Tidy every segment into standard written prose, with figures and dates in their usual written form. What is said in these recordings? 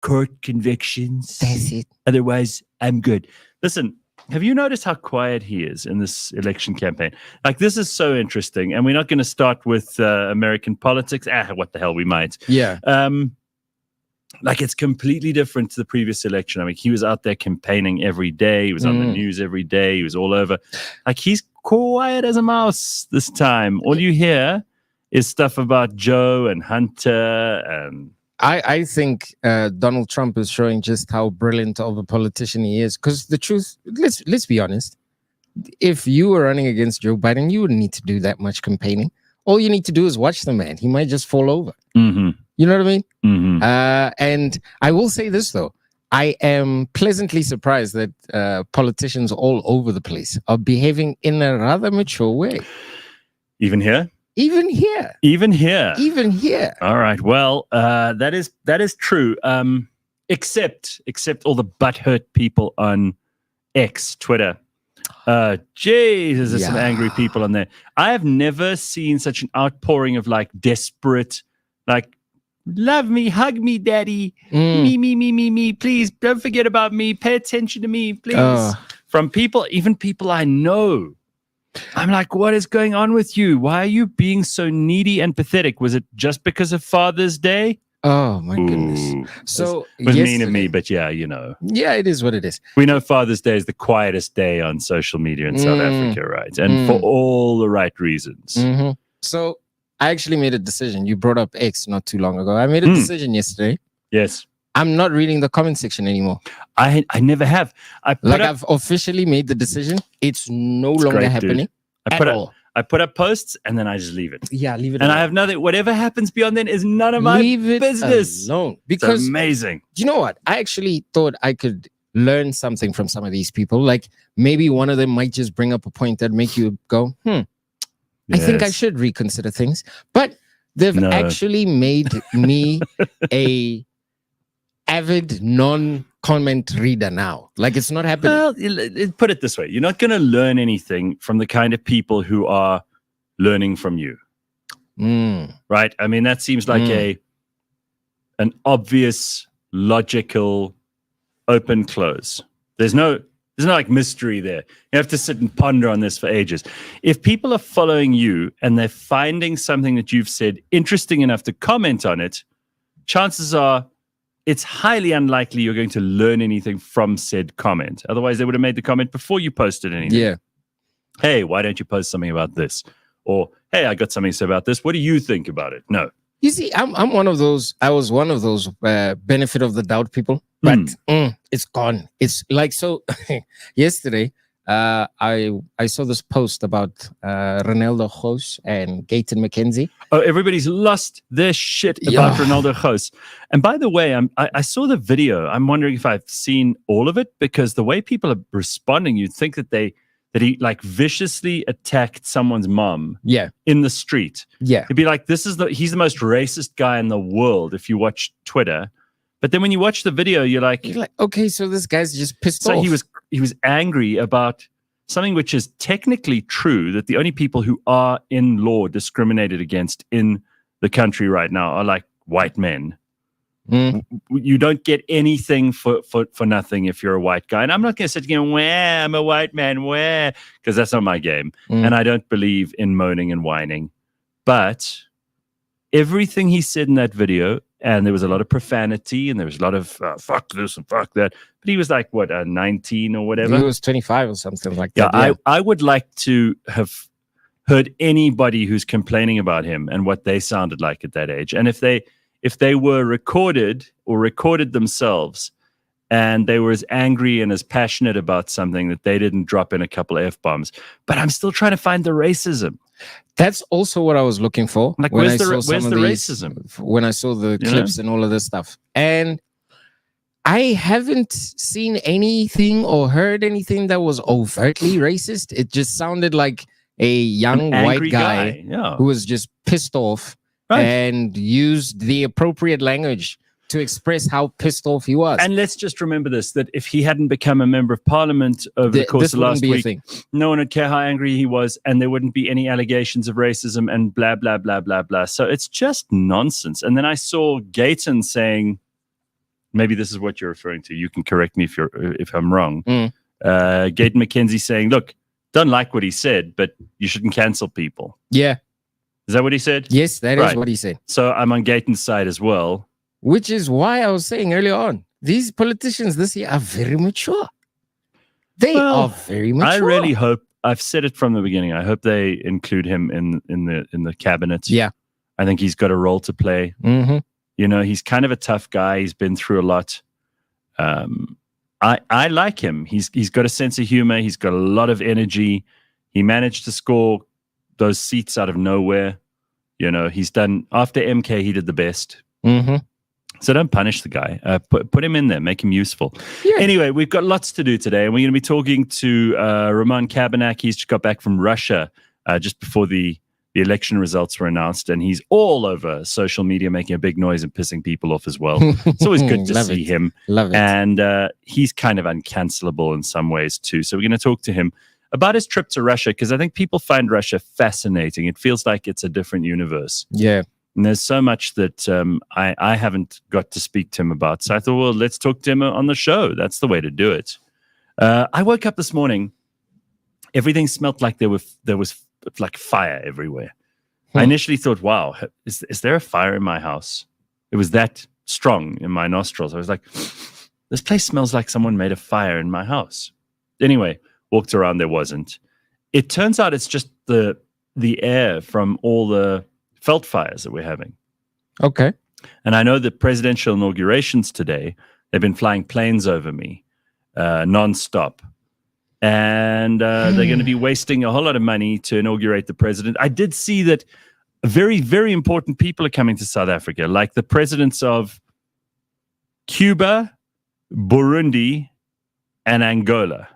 court convictions. That's it. Otherwise, I'm good. Listen, have you noticed how quiet he is in this election campaign? Like, this is so interesting. And we're not going to start with American politics. What the hell, we might. Yeah. Like, it's completely different to the previous election. I mean, he was out there campaigning every day. He was on the news every day. He was all over. Like, he's quiet as a mouse this time. All you hear is stuff about Joe and Hunter. And I think Donald Trump is showing just how brilliant of a politician he is. Because the truth, let's be honest. If you were running against Joe Biden, you wouldn't need to do that much campaigning. All you need to do is watch the man. He might just fall over. Mm-hmm. You know what I mean? Mm-hmm. And I will say this, though. I am pleasantly surprised that politicians all over the place are behaving in a rather mature way. Even here? Even here. Even here. Even here. All right. Well, that is true. Except all the butthurt people on X, Twitter. Jesus, there's some angry people on there. I have never seen such an outpouring of like desperate, like, love me, hug me, daddy. Me. Please don't forget about me. Pay attention to me, please. From people, even people I know. I'm like, what is going on with you? Why are you being so needy and pathetic? Was it just because of Father's Day? Oh, my goodness. So it was mean of me, but yeah, you know. Yeah, it is what it is. We know Father's Day is the quietest day on social media in South Africa, right? And for all the right reasons. Mm-hmm. So I actually made a decision. You brought up X not too long ago. I made a decision yesterday. Yes. I'm not reading the comment section anymore. I never have. I've officially made the decision. It's no longer happening at all. I put up posts and then I just leave it. Yeah, leave it alone. And I have nothing. Whatever happens beyond then is none of my business. Alone. Because it's amazing. Do you know what? I actually thought I could learn something from some of these people. Like maybe one of them might just bring up a point that make you go, I think I should reconsider things. But they've actually made me a avid non-comment reader now. Like it's not happening. Well, put it this way. You're not going to learn anything from the kind of people who are learning from you. Right? I mean, that seems like an obvious, logical, open close. There's no like mystery there. You have to sit and ponder on this for ages. If people are following you and they're finding something that you've said interesting enough to comment on it, chances are it's highly unlikely you're going to learn anything from said comment. Otherwise, they would have made the comment before you posted anything. Yeah. Hey, why don't you post something about this? Or, hey, I got something to say about this. What do you think about it? No. You see, I'm one of those. I was one of those benefit of the doubt people, but it's gone. It's like so. Yesterday, I saw this post about Ronaldo Gous and Gayton McKenzie. Oh, everybody's lost their shit about Ronaldo Gous. And by the way, I saw the video. I'm wondering if I've seen all of it because the way people are responding, you'd think that he like viciously attacked someone's mom in the street. Yeah. It'd be like, he's the most racist guy in the world if you watch Twitter. But then when you watch the video, you're like, okay, so this guy's just pissed off. So he was angry about something which is technically true, that the only people who are in law discriminated against in the country right now are like white men. You don't get anything for nothing if you're a white guy. And I'm not going to sit here and I'm a white man, because that's not my game. And I don't believe in moaning and whining. But everything he said in that video, and there was a lot of profanity and there was a lot of fuck this and fuck that. But he was like, 19 or whatever? He was 25 or something like that. Yeah, I would like to have heard anybody who's complaining about him and what they sounded like at that age. And if they were recorded or recorded themselves and they were as angry and as passionate about something that they didn't drop in a couple of F-bombs. But I'm still trying to find the racism. That's also what I was looking for. Like, where's the racism? When I saw the clips and all of this stuff. And I haven't seen anything or heard anything that was overtly racist. It just sounded like a young white guy who was just pissed off and used the appropriate language to express how pissed off he was. And let's just remember this, that if he hadn't become a member of parliament over the course of last week, no one would care how angry he was, and there wouldn't be any allegations of racism and blah, blah, blah, blah, blah. So it's just nonsense. And then I saw Gayton saying, maybe this is what you're referring to. You can correct me if I'm wrong. Mm. Gaten McKenzie saying, look, don't like what he said, but you shouldn't cancel people. Yeah. Is that what he said? Yes, that is what he said. So I'm on Gaten's side as well. Which is why I was saying earlier on, these politicians this year are very mature. They are very mature. I really hope, I've said it from the beginning, I hope they include him in the cabinet. Yeah. I think he's got a role to play. Mm-hmm. You know, he's kind of a tough guy. He's been through a lot. I like him. He's got a sense of humor. He's got a lot of energy. He managed to score those seats out of nowhere. You know, he's done, after MK, he did the best. Mm-hmm. So don't punish the guy. Put him in there. Make him useful. Yeah. Anyway, we've got lots to do today. And we're going to be talking to Roman Cabanac. He's just got back from Russia just before the election results were announced. And he's all over social media making a big noise and pissing people off as well. It's always good to see him. Love it. And he's kind of uncancelable in some ways too. So we're going to talk to him about his trip to Russia, because I think people find Russia fascinating. It feels like it's a different universe. Yeah. And there's so much that I haven't got to speak to him about. So I thought, well, let's talk to him on the show. That's the way to do it. I woke up this morning. Everything smelled like there was like fire everywhere. I initially thought, wow, is there a fire in my house? It was that strong in my nostrils. I was like, this place smells like someone made a fire in my house. Anyway, walked around, there wasn't. It turns out it's just the air from all the felt fires that we're having. Okay. And I know the presidential inaugurations today, they've been flying planes over me nonstop. And they're going to be wasting a whole lot of money to inaugurate the president. I did see that very, very important people are coming to South Africa, like the presidents of Cuba, Burundi, and Angola.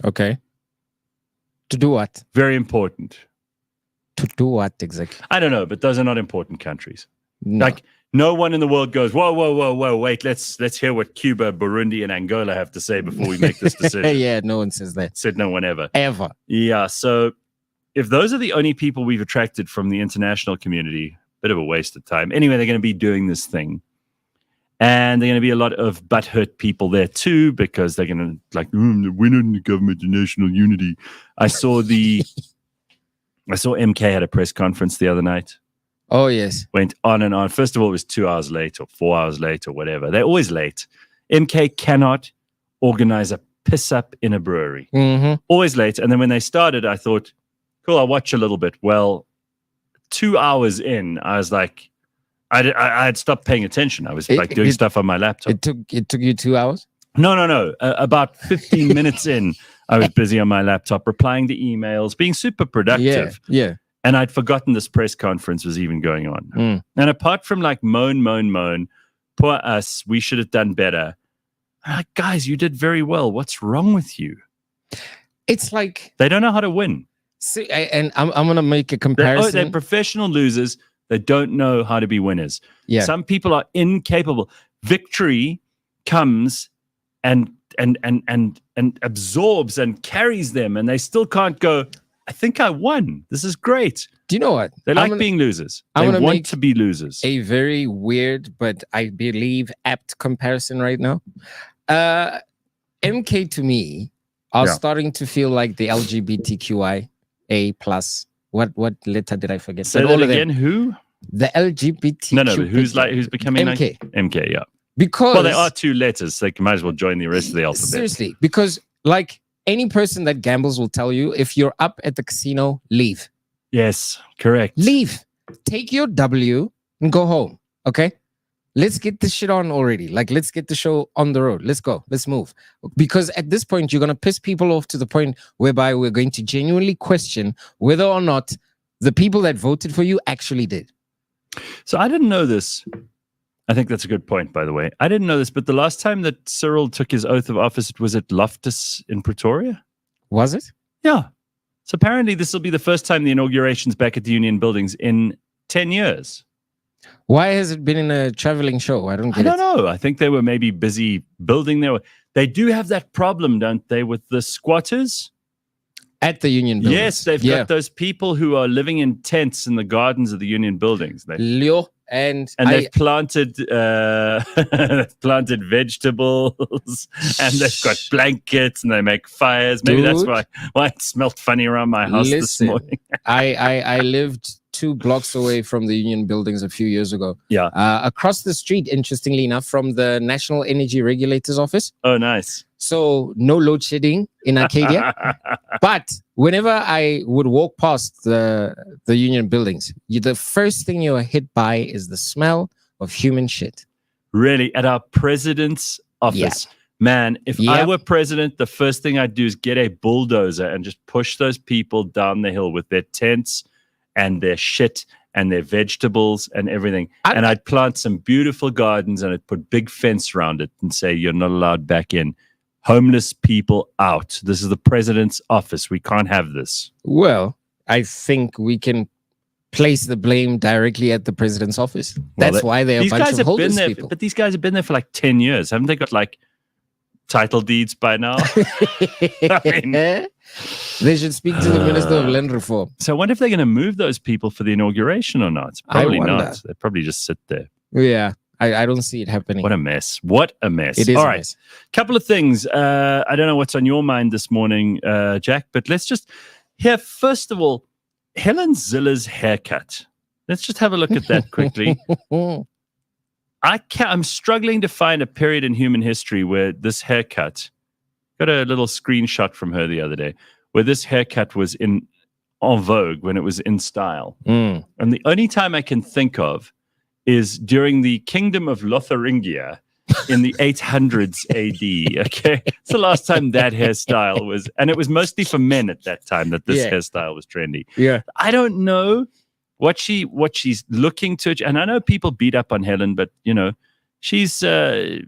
Okay. To do what? Very important. To do what exactly? I don't know, but those are not important countries. No. Like, no one in the world goes, whoa, wait, let's hear what Cuba, Burundi, and Angola have to say before we make this decision. Yeah, no one says that. Said no one ever. Ever. Yeah, so if those are the only people we've attracted from the international community, bit of a waste of time. Anyway, they're going to be doing this thing. And there are going to be a lot of butthurt people there too, because they're going to like, we're not in the government of national unity. I saw MK had a press conference the other night. Oh, yes. Went on and on. First of all, it was 2 hours late or 4 hours late or whatever. They're always late. MK cannot organize a piss up in a brewery. Mm-hmm. Always late. And then when they started, I thought, cool, I'll watch a little bit. Well, 2 hours in, I was like, I had stopped paying attention. I was doing stuff on my laptop. It took you 2 hours? No. About 15 minutes in, I was busy on my laptop, replying to emails, being super productive. Yeah. And I'd forgotten this press conference was even going on. Mm. And apart from like moan, poor us, we should have done better. I'm like, guys, you did very well. What's wrong with you? It's like they don't know how to win. See, and I'm going to make a comparison. They're professional losers. They don't know how to be winners. Yeah. Some people are incapable. Victory comes and absorbs and carries them, and they still can't go, I think I won. This is great. Do you know what? They like being losers. They want to be losers. A very weird, but I believe apt comparison right now. MK to me are starting to feel like the LGBTQIA plus. What letter did I forget? Say that again. Who? The LGBT. No. Who's becoming MK? Like MK. Yeah. Because there are 2 letters, so they might as well join the rest of the alphabet. Seriously, because like any person that gambles will tell you, if you're up at the casino, leave. Yes, correct. Leave. Take your W and go home. Okay. Let's get this shit on already. Like, let's get the show on the road. Let's go. Let's move. Because at this point, you're going to piss people off to the point whereby we're going to genuinely question whether or not the people that voted for you actually did. So I didn't know this. I think that's a good point, by the way. I didn't know this, but the last time that Cyril took his oath of office, it was at Loftus in Pretoria. Was it? Yeah. So apparently this will be the first time the inauguration's back at the Union Buildings in 10 years. Why has it been in a traveling show? I don't know. I think they were maybe busy building there. They do have that problem, don't they, with the squatters? At the Union Buildings. Yes, they've got those people who are living in tents in the gardens of the Union Buildings. Leo, And they've planted planted vegetables, and they've got blankets, and they make fires. Maybe that's why it smelled funny around my house this morning. I lived 2 blocks away from the Union Buildings a few years ago. Yeah. Across the street, interestingly enough, from the National Energy Regulator's office. Oh, nice. So no load shedding in Arcadia. But whenever I would walk past the Union Buildings, the first thing you're hit by is the smell of human shit. Really? At our president's office? Yeah. Man, if I were president, the first thing I'd do is get a bulldozer and just push those people down the hill with their tents and their shit and their vegetables and everything. And I'd plant some beautiful gardens, and I'd put big fence around it and say, you're not allowed back in. Homeless people out. This is the president's office. We can't have this. Well, I think we can place the blame directly at the president's office. That's why they're a bunch of homeless people. But these guys have been there for like 10 years. Haven't they got like title deeds by now? I mean, they should speak to the Minister of Land Reform. So I wonder if they're going to move those people for the inauguration or not. Probably not. They probably just sit there. Yeah, I don't see it happening. What a mess. What a mess. It is All a right. mess. Couple of things. I don't know what's on your mind this morning, Jack, but let's just hear, first of all, Helen Zille's haircut. Let's just have a look at that quickly. I'm struggling to find a period in human history where this haircut, got a little screenshot from her the other day, where this haircut was en vogue, when it was in style. And the only time I can think of is during the Kingdom of Lotharingia in the 800s AD. Okay, it's the last time that hairstyle was, and it was mostly for men at that time that this hairstyle was trendy. Yeah, I don't know what she's looking to, and I know people beat up on Helen, but you know, she's a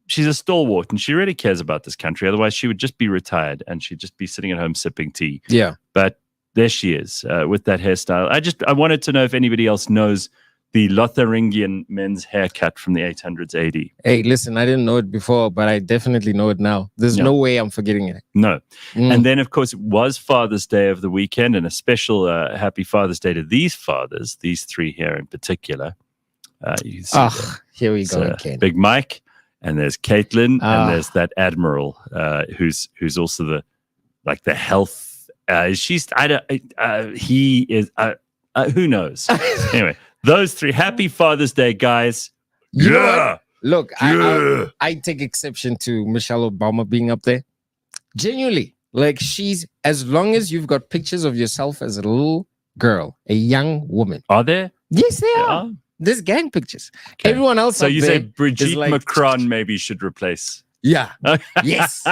stalwart and she really cares about this country. Otherwise, she would just be retired and she'd just be sitting at home sipping tea. Yeah, but there she is with that hairstyle. I wanted to know if anybody else knows the Lotharingian men's haircut from the 800s AD. Hey, listen, I didn't know it before, but I definitely know it now. There's no way I'm forgetting it. No. And then, of course, it was Father's Day of the weekend, and a special happy Father's Day to these fathers, these 3 here in particular. You see here we go again. Big Mike, and there's Caitlin, and there's that Admiral who's also the health. He is, who knows? Anyway. Those 3. Happy Father's Day, guys. Look, I take exception to Michelle Obama being up there. Genuinely, like, she's, as long as you've got pictures of yourself as a little girl, a young woman. Are there? Yes, they are. There's gang pictures. Okay. Everyone else. So you say Brigitte Macron maybe should replace? Yeah. Yes.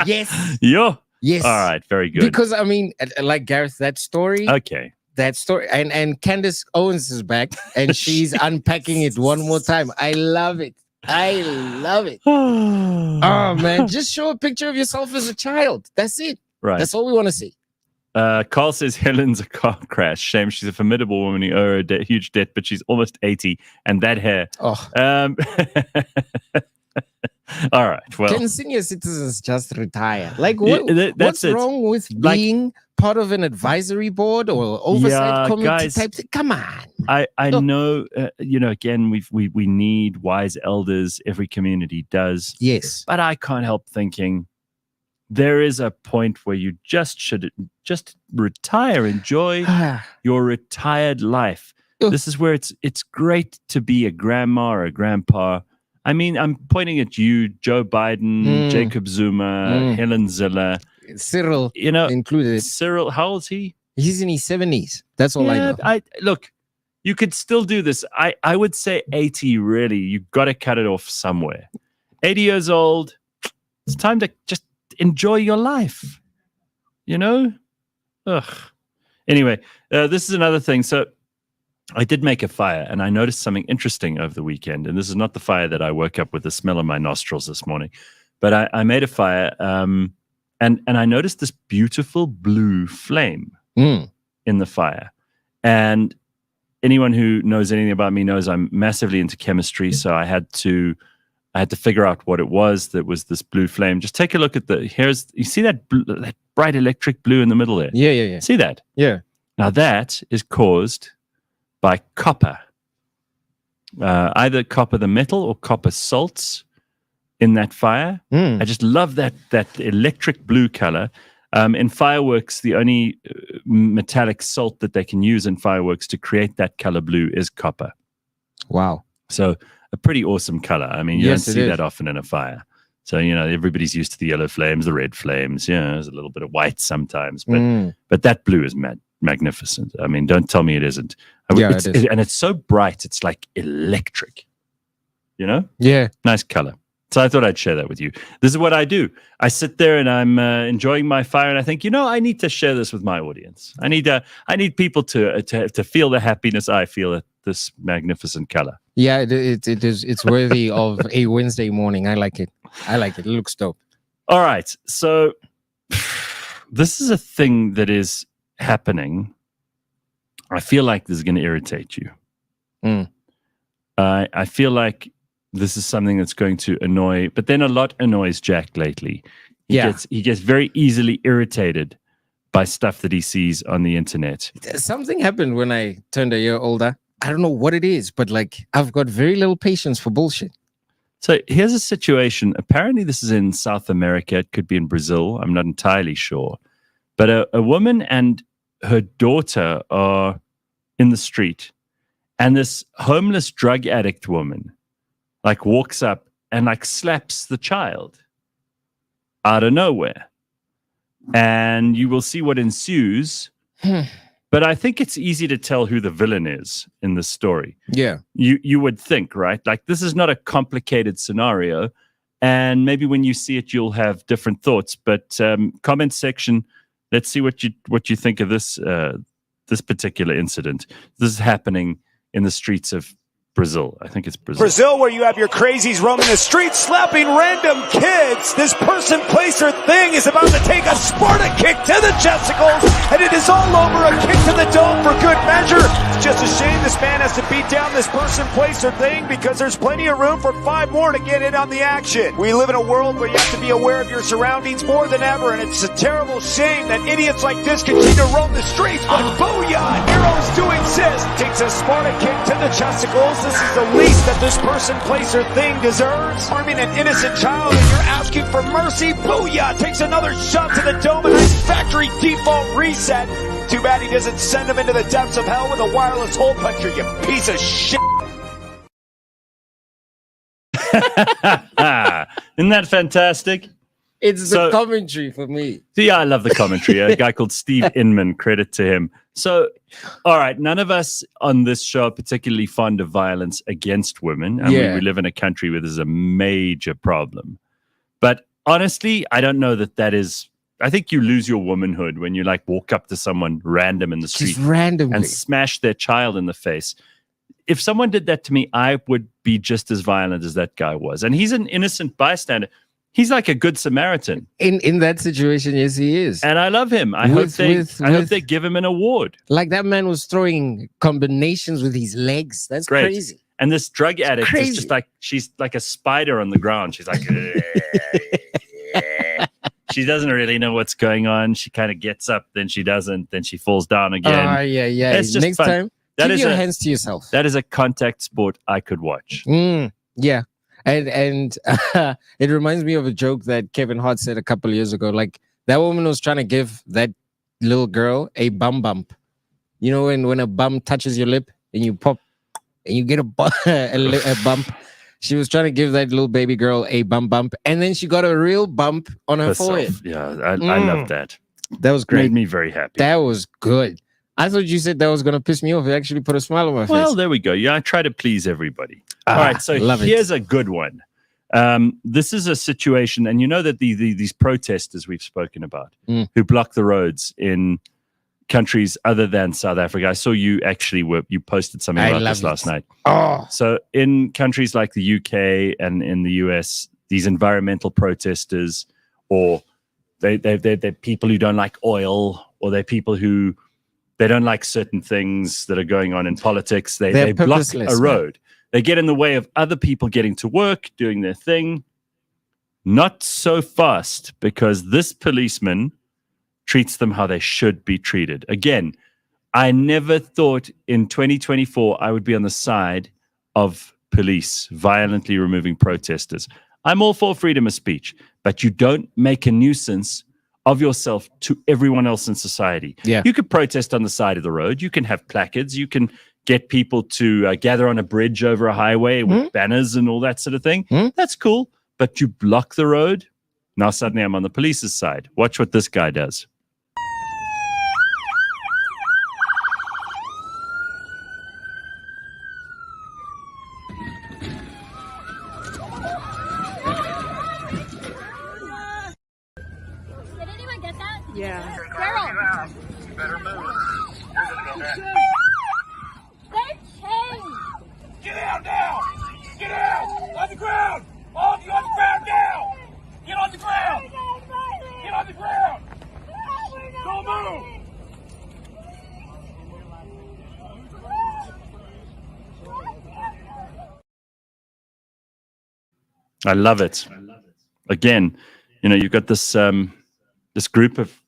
Yes. Yeah. Yes. All right. Very good. Because I mean, like Gareth, that story. Okay. That story, and Candace Owens is back, and she's unpacking it one more time. I love it. I love it. Oh man, just show a picture of yourself as a child. That's it. Right. That's all we want to see. Carl says Helen's a car crash. Shame, she's a formidable woman who owe her huge debt, but she's almost 80, and that hair. All right. Well, can senior citizens just retire? Like, what's wrong with being part of an advisory board or oversight committee guys, type thing? Come on. I know. Again, we need wise elders. Every community does. Yes, but I can't help thinking there is a point where you should retire. Enjoy your retired life. This is where it's great to be a grandma or a grandpa. I mean, I'm pointing at you, Joe Biden, Jacob Zuma, Helen Zille, Cyril, included. Cyril, how old is he? He's in his 70s. That's all I know. Look, you could still do this. I would say 80. Really, you've got to cut it off somewhere. 80 years old. It's time to just enjoy your life. Ugh. Anyway, this is another thing. So I did make a fire, and I noticed something interesting over the weekend. And this is not the fire that I woke up with the smell in my nostrils this morning, but I made a fire, and I noticed this beautiful blue flame in the fire. And anyone who knows anything about me knows I'm massively into chemistry, so I had to figure out what it was that was this blue flame. Just take a look at you see that bright electric blue in the middle there? Yeah. See that? Yeah. Now that is caused by copper. either copper the metal or copper salts in that fire. I just love that electric blue color. In fireworks, the only metallic salt that they can use in fireworks to create that color blue is copper. Wow. So a pretty awesome color. I mean, you Yes, don't see that often in a fire. So, everybody's used to the yellow flames, the red flames. There's a little bit of white sometimes. But that blue is magnificent. I mean, don't tell me it isn't. It is. And it's so bright. It's like electric. Yeah. Nice color. So I thought I'd share that with you. This is what I do. I sit there and I'm enjoying my fire, and I think, I need to share this with my audience. I need people to feel the happiness I feel at this magnificent color. Yeah, it is. It's worthy of a Wednesday morning. I like it. It looks dope. All right. So this is a thing that is happening. I feel like this is going to irritate you. I feel like this is something that's going to annoy, but then a lot annoys Jack lately. He gets very easily irritated by stuff that he sees on the internet. Something happened when I turned a year older. I don't know what it is, but I've got very little patience for bullshit. So here's a situation. Apparently this is in South America. It could be in Brazil. I'm not entirely sure. But a woman and her daughter are in the street, and this homeless drug addict woman walks up and slaps the child out of nowhere. And you will see what ensues. But I think it's easy to tell who the villain is in this story. Yeah. You would think, right? This is not a complicated scenario. And maybe when you see it, you'll have different thoughts. But comment section, let's see what you think of this particular incident. This is happening in the streets of Brazil. I think it's Brazil. Brazil, where you have your crazies roaming the streets, slapping random kids. This person, place, or thing is about to take a Sparta kick to the chesticles, and it is all over. A kick to the dome for good measure. It's just a shame this man has to beat down this person, place, or thing, because there's plenty of room for 5 more to get in on the action. We live in a world where you have to be aware of your surroundings more than ever, and it's a terrible shame that idiots like this continue to roam the streets. But booyah! Heroes do exist. Takes a Sparta kick to the chesticles. This is the least that this person, place, or thing deserves. Harming an innocent child and you're asking for mercy. Booyah! Takes another shot to the dome. A nice factory default reset. Too bad he doesn't send him into the depths of hell with a wireless hole puncher, you piece of shit. Isn't that fantastic? It's the commentary for me. Yeah, I love the commentary. A guy called Steve Inman, credit to him. So, all right, none of us on this show are particularly fond of violence against women. And we live in a country where there's a major problem. But honestly, I don't know that is... I think you lose your womanhood when you walk up to someone random in the street and smash their child in the face. If someone did that to me, I would be just as violent as that guy was. And he's an innocent bystander. He's like a good Samaritan. In that situation, yes, he is. And I love him. I hope they give him an award. That man was throwing combinations with his legs. That's great. Crazy. And this drug addict is just she's like a spider on the ground. She's like, she doesn't really know what's going on. She kind of gets up, then she doesn't, then she falls down again. Yeah. It's just Next fun. time, keep your hands to yourself. That is a contact sport I could watch. Yeah. And it reminds me of a joke that Kevin Hart said a couple of years ago. That woman was trying to give that little girl a bump. You know, when a bum touches your lip and you pop and you get a bump. She was trying to give that little baby girl a bump, and then she got a real bump on her forehead. Yeah, I love that. That was great. Made me very happy. That was good. I thought you said that was going to piss me off. It actually put a smile on my face. Well, there we go. Yeah, I try to please everybody. All right, so here's a good one. This is a situation, and you know that these protesters we've spoken about who block the roads in countries other than South Africa. I saw you you posted something about this last night. So in countries like the UK and in the US, these environmental protesters, or they're people who don't like oil, or they're people who they don't like certain things that are going on in politics. They block a road. They get in the way of other people getting to work, doing their thing. Not so fast, because this policeman treats them how they should be treated. Again, I never thought in 2024 I would be on the side of police violently removing protesters. I'm all for freedom of speech, but you don't make a nuisance of yourself to everyone else in society. Yeah. You could protest on the side of the road. You can have placards. You can get people to gather on a bridge over a highway with banners and all that sort of thing. That's cool. But you block the road. Now suddenly I'm on the police's side. Watch what this guy does. Did anyone get that? Yeah. Daryl! Better move. They changed! Get out now! Get out! On the ground! All of you on the ground now! Get on the ground! Get on the ground! Don't move! I love it. Again, you've got this this group of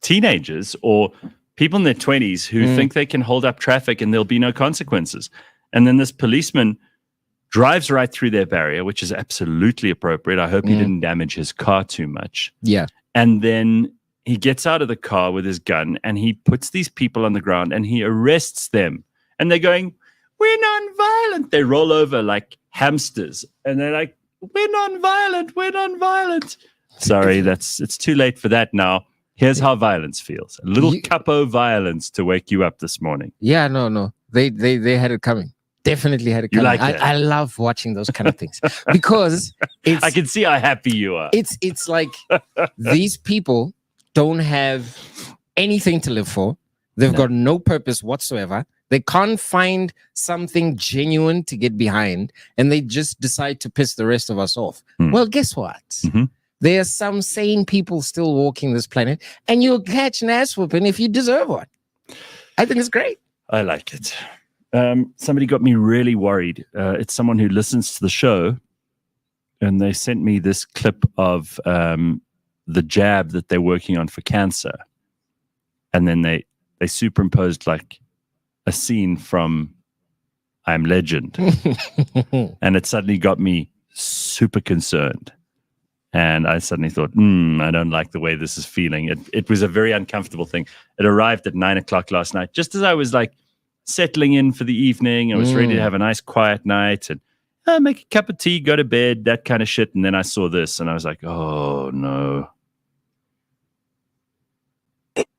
teenagers or people in their 20s who think they can hold up traffic and there'll be no consequences. And then this policeman drives right through their barrier, which is absolutely appropriate. I hope he didn't damage his car too much. Yeah. And then he gets out of the car with his gun and he puts these people on the ground and he arrests them. And they're going, "We're non-violent." They roll over like hamsters and they're like, "We're non-violent. We're non-violent." Sorry, it's too late for that now. Here's how violence feels. A little capo violence to wake you up this morning. Yeah, no. They had it coming. Definitely had it coming. You like it? I love watching those kind of things because I can see how happy you are. It's like these people don't have anything to live for. They've got no purpose whatsoever. They can't find something genuine to get behind, and they just decide to piss the rest of us off. Well, guess what? There are some sane people still walking this planet, and you'll catch an ass whooping if you deserve one. I think it's great. I like it. Somebody got me really worried. It's someone who listens to the show, and they sent me this clip of the jab that they're working on for cancer. And then they superimposed like a scene from I Am Legend. And it suddenly got me super concerned. And I suddenly thought, I don't like the way this is feeling. It was a very uncomfortable thing. It arrived at 9:00 last night, just as I was like settling in for the evening. I was ready to have a nice quiet night and make a cup of tea, go to bed, that kind of shit. And then I saw this and I was like, oh no.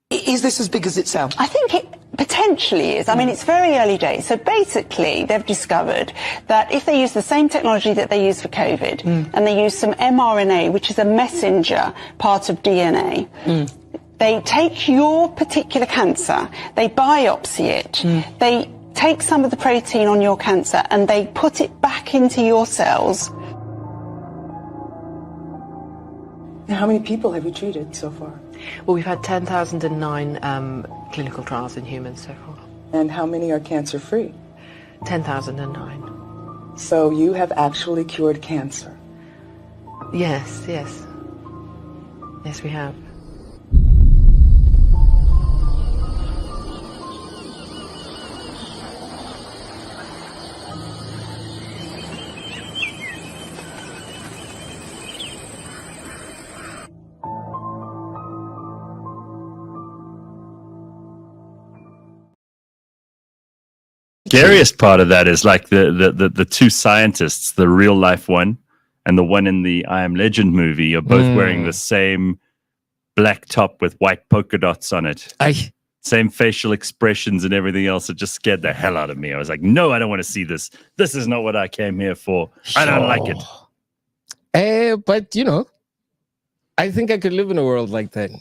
Is this as big as it sounds? I think it potentially is. I mean, it's very early days. So basically, they've discovered that if they use the same technology that they use for COVID, and they use some mRNA, which is a messenger part of DNA, they take your particular cancer, they biopsy it, they take some of the protein on your cancer, and they put it back into your cells. Now, how many people have you treated so far? Well, we've had 10,009 clinical trials in humans so far. And how many are cancer-free? 10,009. So you have actually cured cancer? Yes. Yes, we have. Scariest part of that is like the two scientists, the real life one and the one in the I Am Legend movie, are both wearing the same black top with white polka dots on it. Same facial expressions and everything else. It just scared the hell out of me. I was like, no, I don't want to see this. This is not what I came here for. I don't like it. But I think I could live in a world like that.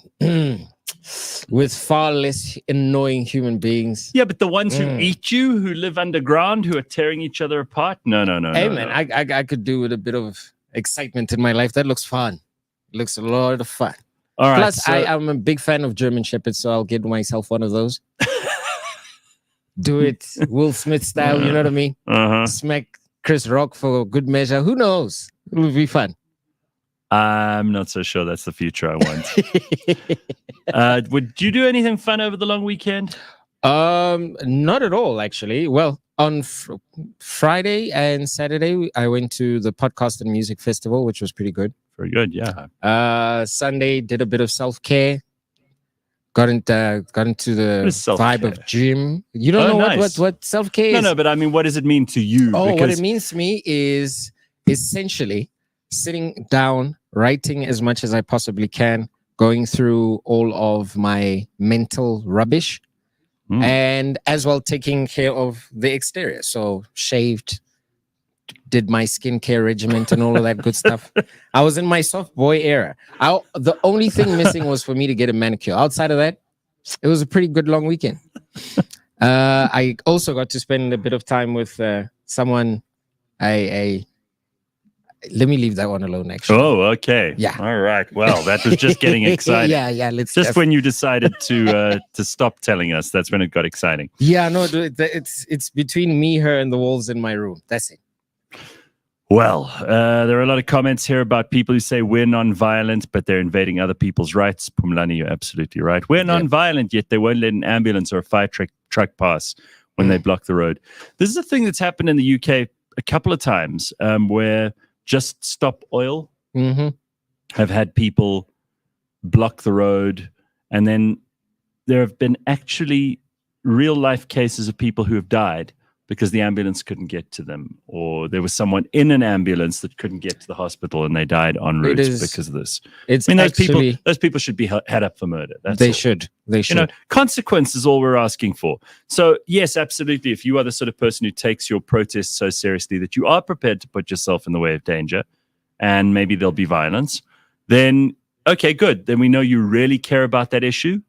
With far less annoying human beings. Yeah, but the ones who eat you, who live underground, who are tearing each other apart? No. Hey, man, I could do with a bit of excitement in my life. That looks fun. It looks a lot of fun. All right. Plus, I'm a big fan of German Shepherds, so I'll get myself one of those. Do it Will Smith style, you know what I mean? Smack Chris Rock for good measure. Who knows? It will be fun. I'm not so sure that's the future I want. Would you do anything fun over the long weekend? Not at all, actually. Well, on Friday and Saturday, I went to the podcast and music festival, which was pretty good. Very good. Yeah. Sunday, did a bit of self-care. Got into the vibe of gym. You don't know nice. what self-care is? No, but I mean, what does it mean to you? Oh, what it means to me is essentially sitting down, writing as much as I possibly can, going through all of my mental rubbish, and as well taking care of the exterior. So shaved, did my skincare regimen and all of that good stuff. I was in my soft boy era. The only thing missing was for me to get a manicure. Outside of that, it was a pretty good long weekend. I also got to spend a bit of time with someone. Let me leave that one alone, actually. Oh, okay. Yeah. All right. Well, that was just getting exciting. yeah. Just when you decided to stop telling us, that's when it got exciting. Yeah, no, it's between me, her, and the walls in my room. That's it. Well, there are a lot of comments here about people who say we're non-violent, but they're invading other people's rights. Pumlani, you're absolutely right. We're non-violent, yet they won't let an ambulance or a fire truck pass when they block the road. This is a thing that's happened in the UK a couple of times, where Just Stop Oil have had people block the road, and then there have been actually real life cases of people who have died because the ambulance couldn't get to them, or there was someone in an ambulance that couldn't get to the hospital and they died en route because of this. Those people should be had up for murder. They should. Consequence is all we're asking for. So yes, absolutely. If you are the sort of person who takes your protest so seriously that you are prepared to put yourself in the way of danger, and maybe there'll be violence, then okay, good. Then we know you really care about that issue,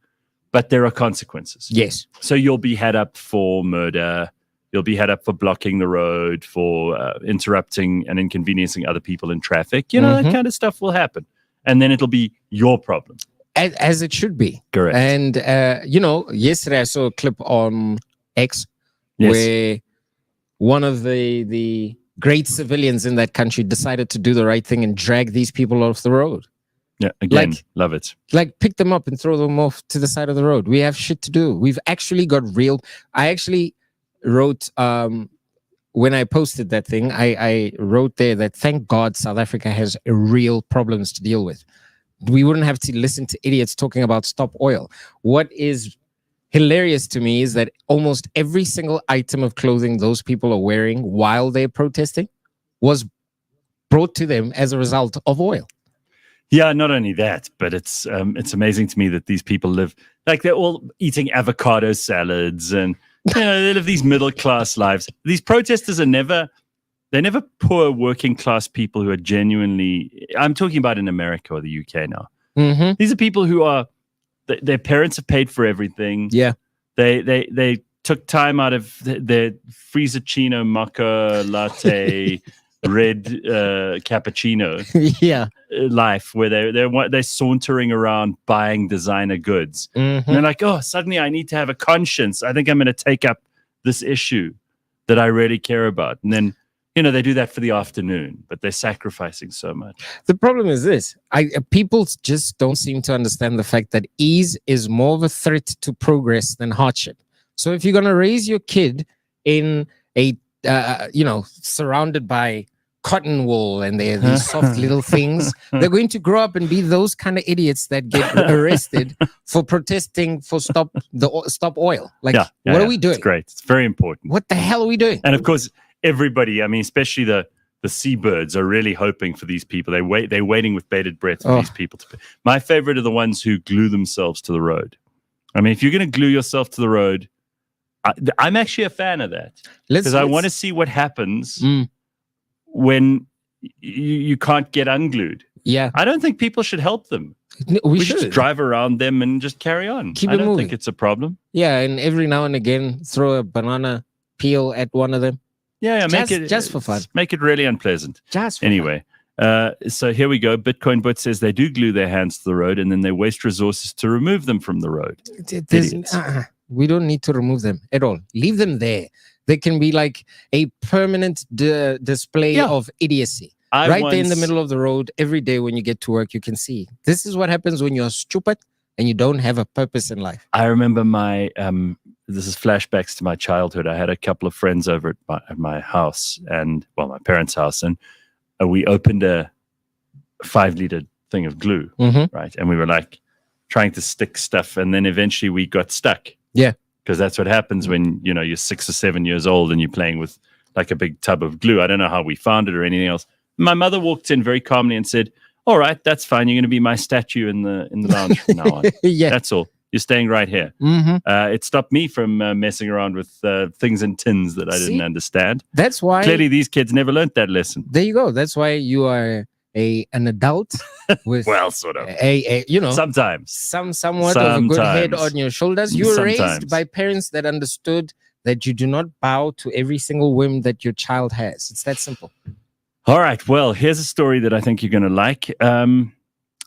but there are consequences. Yes. So you'll be had up for murder. You'll be had up for blocking the road, for interrupting and inconveniencing other people in traffic. That kind of stuff will happen. And then it'll be your problem. As it should be. Correct. And, yesterday I saw a clip on X where one of the great civilians in that country decided to do the right thing and drag these people off the road. Yeah, again, love it. Like pick them up and throw them off to the side of the road. We have shit to do. We've actually got I actually wrote when I posted that thing, I wrote there that thank God South Africa has real problems to deal with. We wouldn't have to listen to idiots talking about Stop Oil. What is hilarious to me is that almost every single item of clothing those people are wearing while they're protesting was brought to them as a result of oil. Yeah, not only that, but it's amazing to me that these people live like they're all eating avocado salads and they live these middle class lives. These protesters are never poor working class people who are genuinely. I'm talking about in America or the UK now. These are people who are their parents have paid for everything. Yeah, they took time out of their Frappuccino mocha latte. Red cappuccino life where they're sauntering around buying designer goods and they're like, oh, suddenly I need to have a conscience. I think I'm going to take up this issue that I really care about. And then they do that for the afternoon, but they're sacrificing so much. The problem is this: people just don't seem to understand the fact that ease is more of a threat to progress than hardship. So if you're going to raise your kid in a surrounded by cotton wool and they're these soft little things, they're going to grow up and be those kind of idiots that get arrested for protesting for Stop Oil. What are we doing? It's great. It's very important. What the hell are we doing? And of course, everybody, I mean, especially the seabirds are really hoping for these people. They're waiting with bated breath for these people to. My favorite are the ones who glue themselves to the road. I mean, if you're going to glue yourself to the road, I'm actually a fan of that because I want to see what happens when you can't get unglued. Yeah. I don't think people should help them. We should just drive around them and just carry on. Keep I it don't moving. think it's a problem. Yeah, and every now and again, throw a banana peel at one of them. Yeah, make it just for fun. Make it really unpleasant. Just for anyway. So here we go. Bitcoin Bot says they do glue their hands to the road and then they waste resources to remove them from the road. We don't need to remove them at all. Leave them there. They can be like a permanent display of idiocy. There in the middle of the road, every day when you get to work, you can see. This is what happens when you're stupid and you don't have a purpose in life. I remember my this is flashbacks to my childhood. I had a couple of friends over at my house, and my parents' house, and we opened a 5-liter thing of glue, right? And we were like trying to stick stuff, and then eventually we got stuck. Yeah, because that's what happens when you're 6 or 7 years old and you're playing with like a big tub of glue. I don't know how we found it or anything else. My mother walked in very calmly and said, "All right, that's fine. You're going to be my statue in the lounge from now on. Yeah, that's all. You're staying right here." It stopped me from messing around with things in tins that I didn't understand. That's why clearly these kids never learned that lesson. There you go. That's why you are an adult with well, sort of a sometimes somewhat of a good head on your shoulders. You were raised by parents that understood that you do not bow to every single whim that your child has. It's that simple. All right. Well, here's a story that I think you're going to like.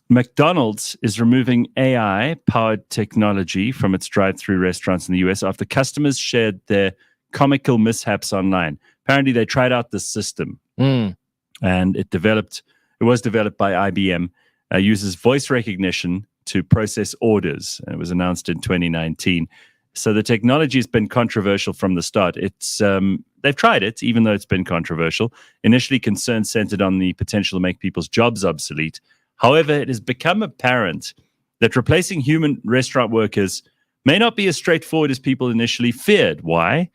McDonald's is removing AI-powered technology from its drive-through restaurants in the US after customers shared their comical mishaps online. Apparently, they tried out this system, and it was developed by IBM. Uses voice recognition to process orders. It was announced in 2019. So the technology has been controversial from the start. It's they've tried it, even though it's been controversial. Initially, concerns centered on the potential to make people's jobs obsolete. However, it has become apparent that replacing human restaurant workers may not be as straightforward as people initially feared. Why?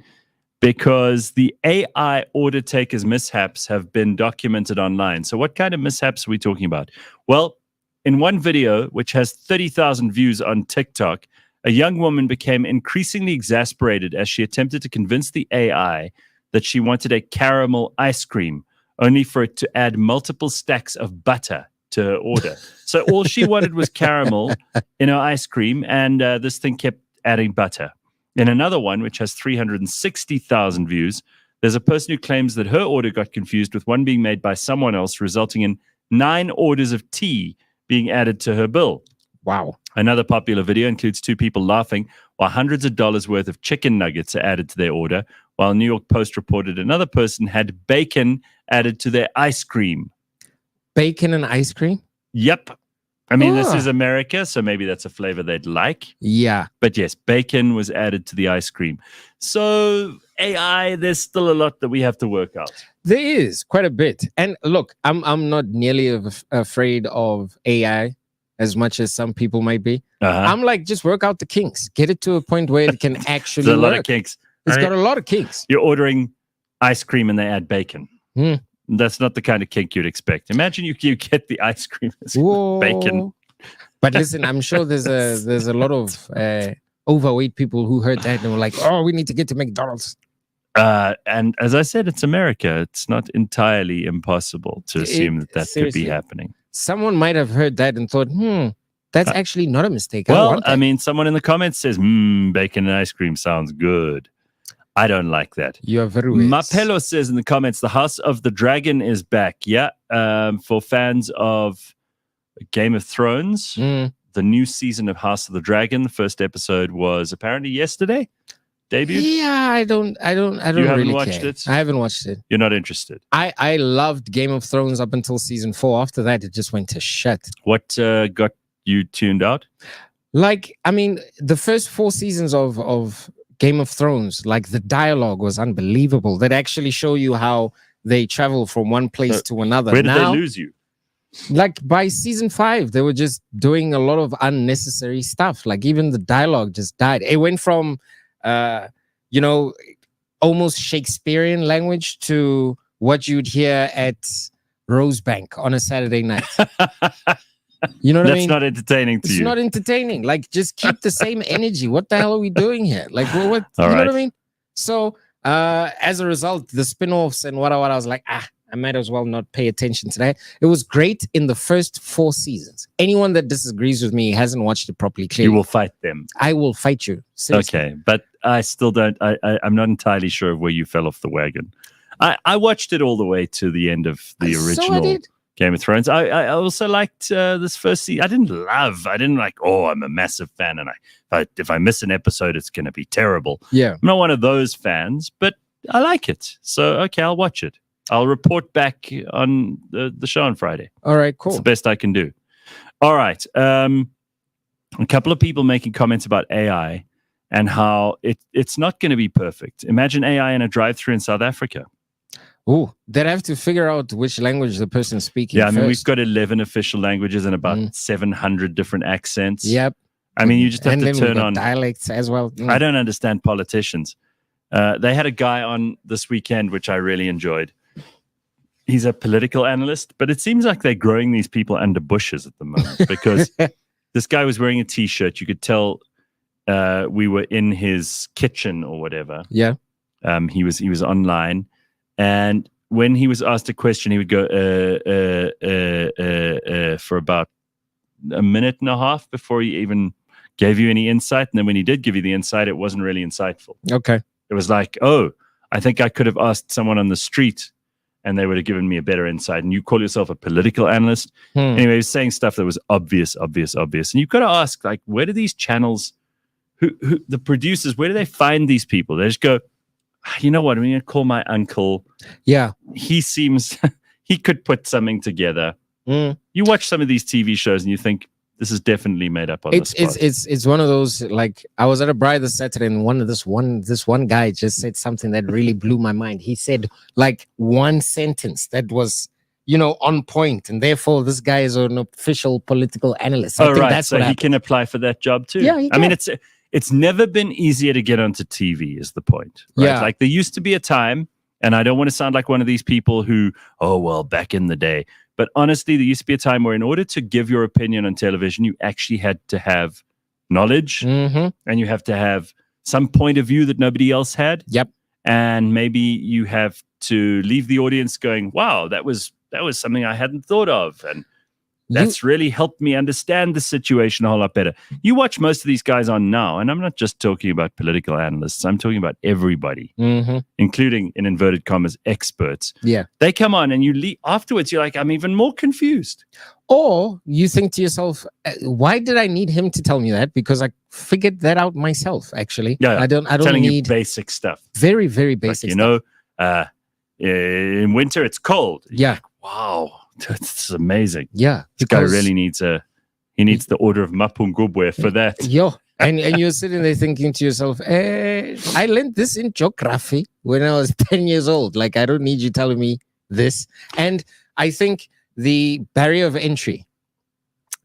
Because the AI order takers' mishaps have been documented online. So what kind of mishaps are we talking about? Well, in one video, which has 30,000 views on TikTok, a young woman became increasingly exasperated as she attempted to convince the AI that she wanted a caramel ice cream, only for it to add multiple stacks of butter to her order. So all she wanted was caramel in her ice cream, and this thing kept adding butter. In another one, which has 360,000 views, there's a person who claims that her order got confused with one being made by someone else, resulting in 9 orders of tea being added to her bill. Wow. Another popular video includes 2 people laughing while hundreds of dollars worth of chicken nuggets are added to their order, while New York Post reported another person had bacon added to their ice cream. Bacon and ice cream? Yep. I mean, this is America, so maybe that's a flavor they'd like. Yeah. But yes, bacon was added to the ice cream. So AI, there's still a lot that we have to work out. There is quite a bit. And look, I'm not nearly afraid of AI as much as some people might be. I'm like, just work out the kinks. Get it to a point where it can actually There's a lot work. of kinks. It's got a lot of kinks. You're ordering ice cream and they add bacon. That's not the kind of kink you'd expect. Imagine you get the ice cream with bacon. But listen, I'm sure there's a lot of overweight people who heard that and were like, "Oh, we need to get to McDonald's." And as I said, it's America. It's not entirely impossible to assume that could be happening. Someone might have heard that and thought, that's actually not a mistake. Well, I mean, someone in the comments says, bacon and ice cream sounds good. I don't like that. You are very weird. Mapelo says in the comments, the House of the Dragon is back. Yeah. For fans of Game of Thrones, the new season of House of the Dragon, the first episode was apparently yesterday. Debuted? Yeah, I don't You haven't really watched care. it? I haven't watched it. You're not interested. I loved Game of Thrones up until season 4. After that, it just went to shit. What got you tuned out? Like, I mean, the first 4 seasons of Game of Thrones, like the dialogue was unbelievable. That actually show you how they travel from one place to another. Where did they lose you? Like by season 5, they were just doing a lot of unnecessary stuff. Like even the dialogue just died. It went from almost Shakespearean language to what you'd hear at Rosebank on a Saturday night. You know what I mean? That's not entertaining to you. It's not entertaining. Like, just keep the same energy. What the hell are we doing here? Like, what? You know what I mean? So, as a result, the spin-offs and what I was like, I might as well not pay attention to that. It was great in the first 4 seasons. Anyone that disagrees with me hasn't watched it properly. Clearly, you will fight them. I will fight you. Seriously. Okay, but I still don't. I'm not entirely sure of where you fell off the wagon. I watched it all the way to the end of the original Game of Thrones. I also liked this first season. I didn't like, I'm a massive fan, and if I miss an episode, it's going to be terrible. Yeah. I'm not one of those fans, but I like it. So, okay, I'll watch it. I'll report back on the show on Friday. All right, cool. It's the best I can do. All right. A couple of people making comments about AI and how it's not going to be perfect. Imagine AI in a drive-through in South Africa. Oh, they'd have to figure out which language the person's speaking. Yeah, I mean, we've first. got 11 official languages and about 700 different accents. Yep. I mean, you just have And to then we've turn got on dialects as well. I don't understand politicians. They had a guy on this weekend, which I really enjoyed. He's a political analyst, but it seems like they're growing these people under bushes at the moment because this guy was wearing a T-shirt. You could tell we were in his kitchen or whatever. Yeah. He was online, and when he was asked a question, he would go for about a minute and a half before he even gave you any insight. And then when he did give you the insight, it wasn't really insightful. Okay. It was like, oh, I think I could have asked someone on the street and they would have given me a better insight. And you call yourself a political analyst. Anyway, he was saying stuff that was obvious. And you've got to ask, like, where do these channels, who the producers, where do they find these people? They just go, you know what, I'm going to call my uncle. Yeah. He seems, he could put something together. You watch some of these TV shows and you think, this is definitely made up on the spot. It's one of those, like, I was at a bride this Saturday and this one guy just said something that really blew my mind. He said like one sentence that was, on point, and therefore this guy is an official political analyst. I think that's so what he can apply for that job too. Yeah, I mean, it's never been easier to get onto TV is the point. Right? Yeah. Like there used to be a time, and I don't want to sound like one of these people who, back in the day. But honestly, there used to be a time where in order to give your opinion on television, you actually had to have knowledge and you have to have some point of view that nobody else had. Yep. And maybe you have to leave the audience going, wow, that was something I hadn't thought of. And that's really helped me understand the situation a whole lot better. You watch most of these guys on now, and I'm not just talking about political analysts. I'm talking about everybody, including, in inverted commas, experts. Yeah. They come on and you leave afterwards. You're like, I'm even more confused. Or you think to yourself, why did I need him to tell me that? Because I figured that out myself, actually. Yeah. I don't telling need you basic stuff. Very, very basic like, stuff. In winter, it's cold. Yeah. Like, wow. That's amazing. Yeah. This guy really needs the order of Mapungubwe for that. Yo. And you're sitting there thinking to yourself, I learned this in geography when I was 10 years old. Like, I don't need you telling me this. And I think the barrier of entry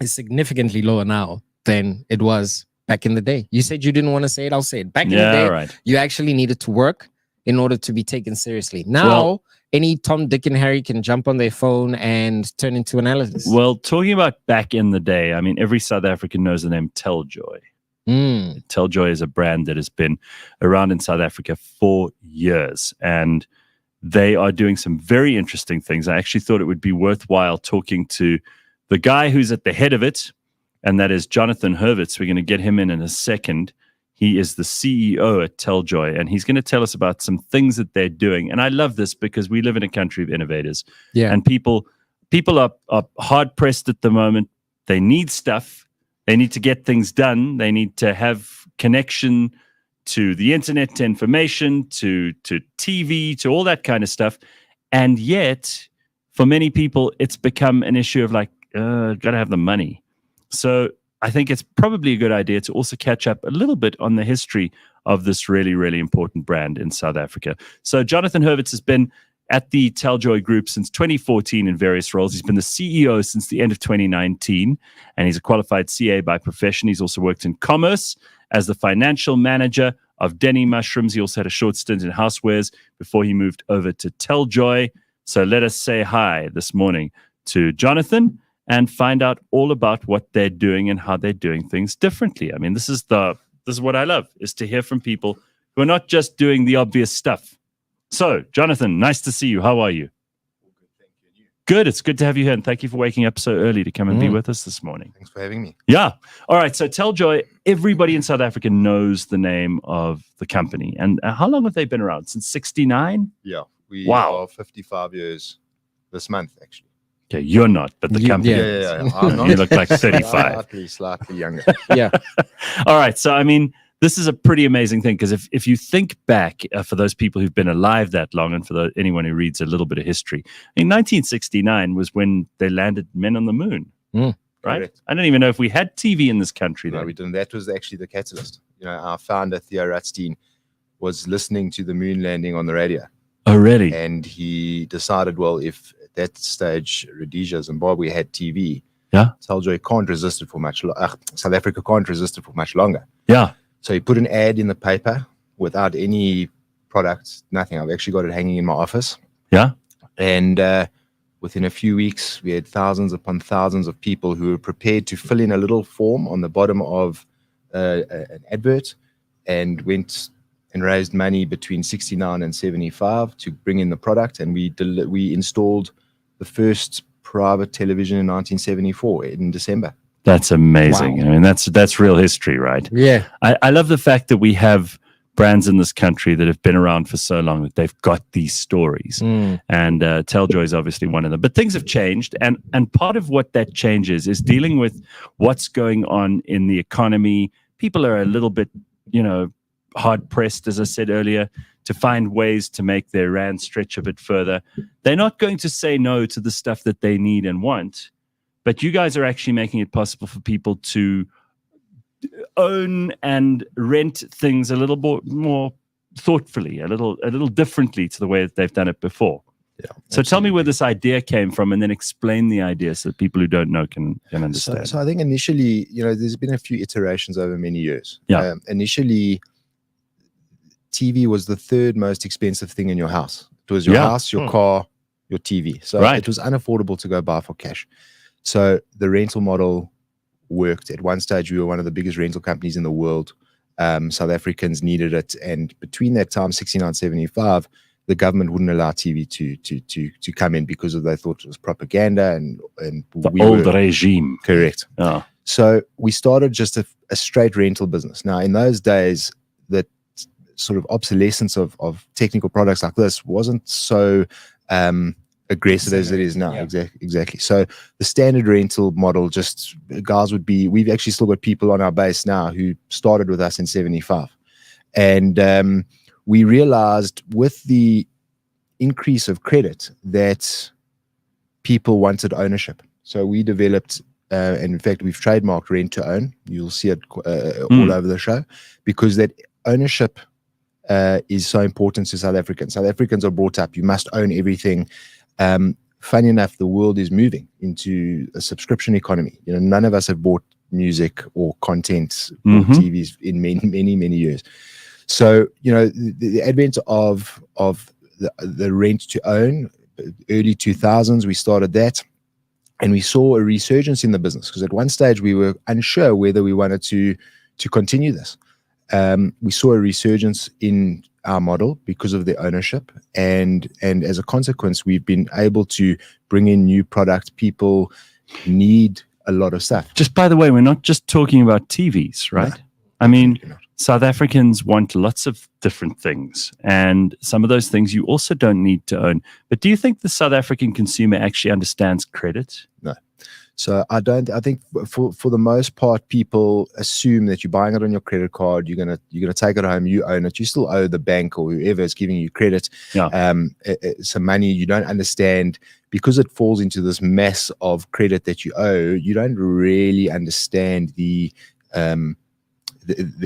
is significantly lower now than it was back in the day. You said you didn't want to say it. I'll say it. Back in the day, you actually needed to work in order to be taken seriously. Now, any Tom, Dick, and Harry can jump on their phone and turn into analysis. Well, talking about back in the day, I mean, every South African knows the name Teljoy. Teljoy is a brand that has been around in South Africa for years, and they are doing some very interesting things. I actually thought it would be worthwhile talking to the guy who's at the head of it, and that is Jonathan Hurwitz. We're going to get him in a second. He is the CEO at Teljoy, and he's going to tell us about some things that they're doing. And I love this because we live in a country of innovators. Yeah. And people are hard-pressed at the moment. They need stuff. They need to get things done. They need to have connection to the internet, to information, to TV, to all that kind of stuff. And yet, for many people, it's become an issue of like, got to have the money. So I think it's probably a good idea to also catch up a little bit on the history of this really, really important brand in South Africa. So Jonathan Hurwitz has been at the Teljoy Group since 2014 in various roles. He's been the CEO since the end of 2019, and he's a qualified CA by profession. He's also worked in commerce as the financial manager of Denny Mushrooms. He also had a short stint in housewares before he moved over to Teljoy. So let us say hi this morning to Jonathan and find out all about what they're doing and how they're doing things differently. I mean, this is what I love, is to hear from people who are not just doing the obvious stuff. So, Jonathan, nice to see you. How are you? Good. It's good to have you here, and thank you for waking up so early to come and be with us this morning. Thanks for having me. Yeah. All right. So, Teljoy, everybody in South Africa knows the name of the company. And how long have they been around? Since 69? Yeah. We are 55 years this month, actually. Okay, you're not, but the company. Yeah. I'm not. You look like 35. Slightly younger. Yeah. All right. So, I mean, this is a pretty amazing thing because if you think back, for those people who've been alive that long, and for anyone who reads a little bit of history, in 1969 was when they landed men on the moon. Right? Correct. I don't even know if we had TV in this country then. No, we didn't. That was actually the catalyst. our founder Theo Ratstein was listening to the moon landing on the radio. Oh, really? And he decided, well, if at that stage Rhodesia, Zimbabwe had TV, Teljoy can't resist it for much South Africa can't resist it for much longer. Yeah. So he put an ad in the paper without any products, nothing. I've actually got it hanging in my office. Yeah. And within a few weeks, we had thousands upon thousands of people who were prepared to fill in a little form on the bottom of an advert, and went and raised money between 69 and 75 to bring in the product. And we installed the first private television in 1974 in December. That's amazing. Wow. I mean, that's real history, right? Yeah. I love the fact that we have brands in this country that have been around for so long that they've got these stories. And Teljoy is obviously one of them. But things have changed. And part of what that changes is dealing with what's going on in the economy. People are a little bit, hard pressed, as I said earlier, to find ways to make their rand stretch a bit further. They're not going to say no to the stuff that they need and want, but you guys are actually making it possible for people to own and rent things a little more thoughtfully, a little differently to the way that they've done it before. Yeah. So tell me where this idea came from, and then explain the idea so that people who don't know can understand. So I think initially, there's been a few iterations over many years. Yeah. Initially, TV was the third most expensive thing in your house. It was your house, your car, your TV. So it was unaffordable to go buy for cash. So the rental model worked. At one stage, we were one of the biggest rental companies in the world. South Africans needed it. And between that time, 69, 75, the government wouldn't allow TV to come in because they thought it was propaganda and the old regime. Correct. Oh. So we started just a straight rental business. Now, in those days, that sort of obsolescence of technical products like this wasn't so aggressive as it is now. Yeah. Exactly. So the standard rental model, just guys we've actually still got people on our base now who started with us in 75. And we realized with the increase of credit that people wanted ownership. So we developed, and in fact, we've trademarked rent to own. You'll see it all over the show, because that ownership is so important to South Africans. South Africans are brought up, you must own everything. Funny enough, the world is moving into a subscription economy. None of us have bought music or content or TVs in many years. So, the advent of the rent to own, early 2000s, we started that, and we saw a resurgence in the business, because at one stage we were unsure whether we wanted to continue this. We saw a resurgence in our model because of the ownership, and as a consequence, we've been able to bring in new product. People need a lot of stuff. Just by the way, we're not just talking about TVs, right? No, I mean, South Africans want lots of different things, and some of those things you also don't need to own. But do you think the South African consumer actually understands credit? No. So I think for the most part, people assume that you're buying it on your credit card, you're gonna take it home, you own it, you still owe the bank or whoever is giving you credit some money. You don't understand, because it falls into this mess of credit that you owe. You don't really understand the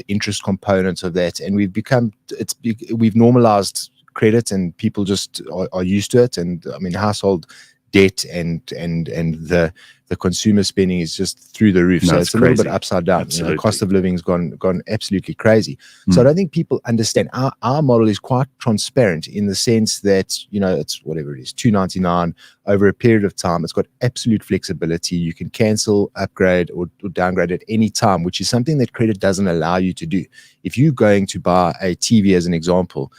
interest components of that, and we've normalized credit, and people just are used to it. And I mean, household debt and the consumer spending is just through the roof. So it's a little bit upside down. Cost of living's gone absolutely crazy. So I don't think people understand. Our model is quite transparent in the sense that, it's whatever it is, $299 over a period of time. It's got absolute flexibility. You can cancel, upgrade, or downgrade at any time, which is something that credit doesn't allow you to do. If you're going to buy a TV, as an example,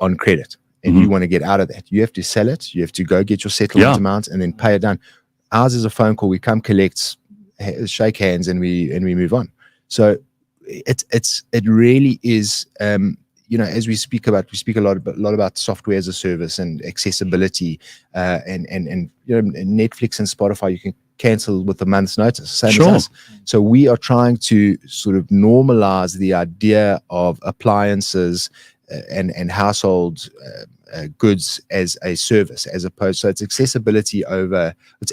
on credit, and you want to get out of that, you have to sell it, you have to go get your settlement amount and then pay it down. Ours is a phone call, we come collect, shake hands, and we move on. So it really is, as we speak a lot about software as a service and accessibility, and Netflix and Spotify, you can cancel with a month's notice, same as us. So we are trying to sort of normalize the idea of appliances and household goods as a service, as opposed, so it's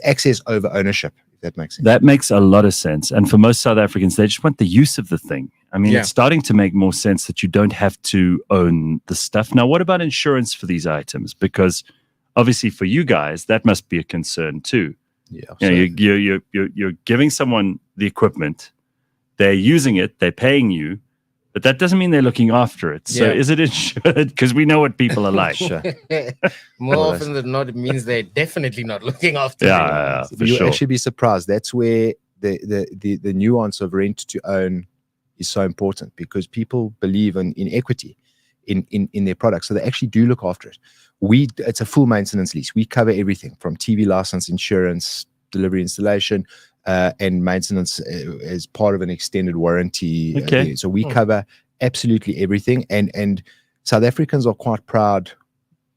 access over ownership, if That makes sense. That makes a lot of sense. And for most South Africans, they just want the use of the thing. I mean, it's starting to make more sense that you don't have to own the stuff. Now, what about insurance for these items? Because obviously for you guys, that must be a concern too. Yeah. You're giving someone the equipment, they're using it, they're paying you, but that doesn't mean they're looking after it. So is it insured? Because we know what people are like. Sure. More often than not, it means they're definitely not looking after it. Yeah, for You'll sure. actually be surprised. That's where the nuance of rent to own is so important, because people believe in equity in their products. So they actually do look after it. It's a full maintenance lease. We cover everything from TV license, insurance, delivery, installation, and maintenance as part of an extended warranty. Okay. So we cover absolutely everything. And South Africans are quite proud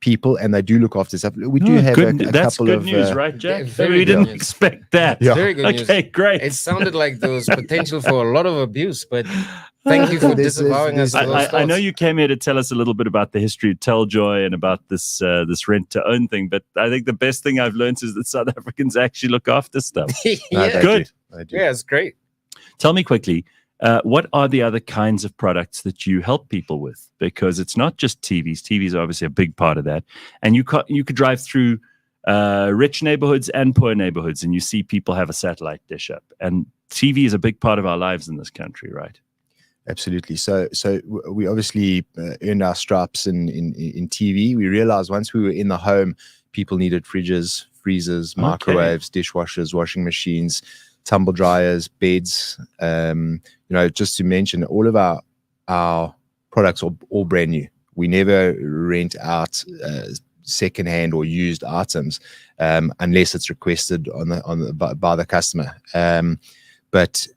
people, and they do look after stuff. We do have a that's couple good of news, right, Jack? very We didn't good news. expect that. Yeah. Very good news. Okay, great. It sounded like there was potential for a lot of abuse, but thank you for disavowing us. I know you came here to tell us a little bit about the history of Teljoy and about this rent to own thing, but I think the best thing I've learned is that South Africans actually look after stuff. No, they Good. do. They do. Yeah, it's great. Tell me quickly, what are the other kinds of products that you help people with? Because it's not just TVs. TVs are obviously a big part of that. And you could drive through rich neighborhoods and poor neighborhoods, and you see people have a satellite dish up. And TV is a big part of our lives in this country, right? Absolutely. So we obviously earned our stripes in TV. We realized once we were in the home, people needed fridges, freezers, microwaves, dishwashers, washing machines, tumble dryers, beds. Just to mention, all of our products are all brand new. We never rent out secondhand or used items unless it's requested by the customer. But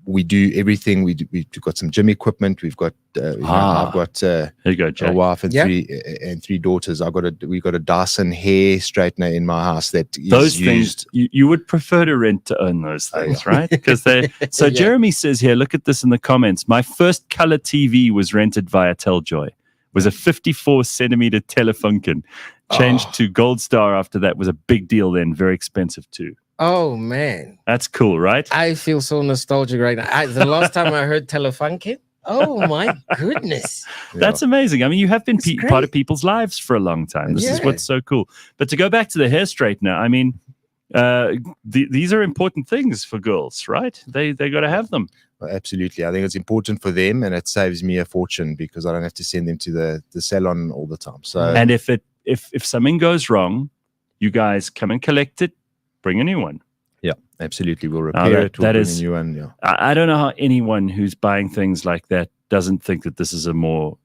we do everything. We've got some gym equipment. We've got I've got There you go, Jack. a wife and three daughters. We've got a Dyson hair straightener in my house that is Those used. things you would prefer to rent to own those things, right? Because they. So Jeremy says here, look at this in the comments. My first color TV was rented via Teljoy. It was a 54 centimeter Telefunken. Changed to Gold Star after that. Was a big deal then. Very expensive too. Oh, man. That's cool, right? I feel so nostalgic right now. The last time I heard Telefunken, oh, my goodness. That's amazing. I mean, you have been It's part of people's lives for a long time. This is what's so cool. But to go back to the hair straightener, I mean, these are important things for girls, right? They got to have them. Well, absolutely. I think it's important for them, and it saves me a fortune because I don't have to send them to the salon all the time. So, and if something goes wrong, you guys come and collect it, bring a new one. Yeah, absolutely. We'll repair it. We'll bring a new one. Yeah. I don't know how anyone who's buying things like that doesn't think that this is a more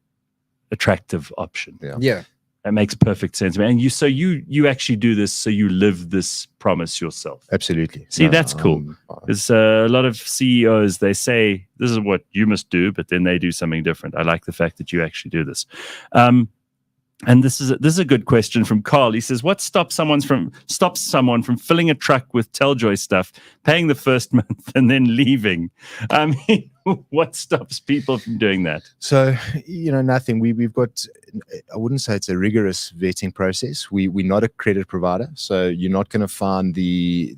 attractive option. Yeah. That makes perfect sense. And you actually do this, so you live this promise yourself. Absolutely. See, that's cool. There's a lot of CEOs, they say, this is what you must do, but then they do something different. I like the fact that you actually do this. And this is a good question from Carl. He says, what stops someone from filling a truck with Teljoy stuff, paying the first month, and then leaving? I mean, what stops people from doing that? So, nothing. We've got, I wouldn't say it's a rigorous vetting process. We're not a credit provider, so you're not going to find the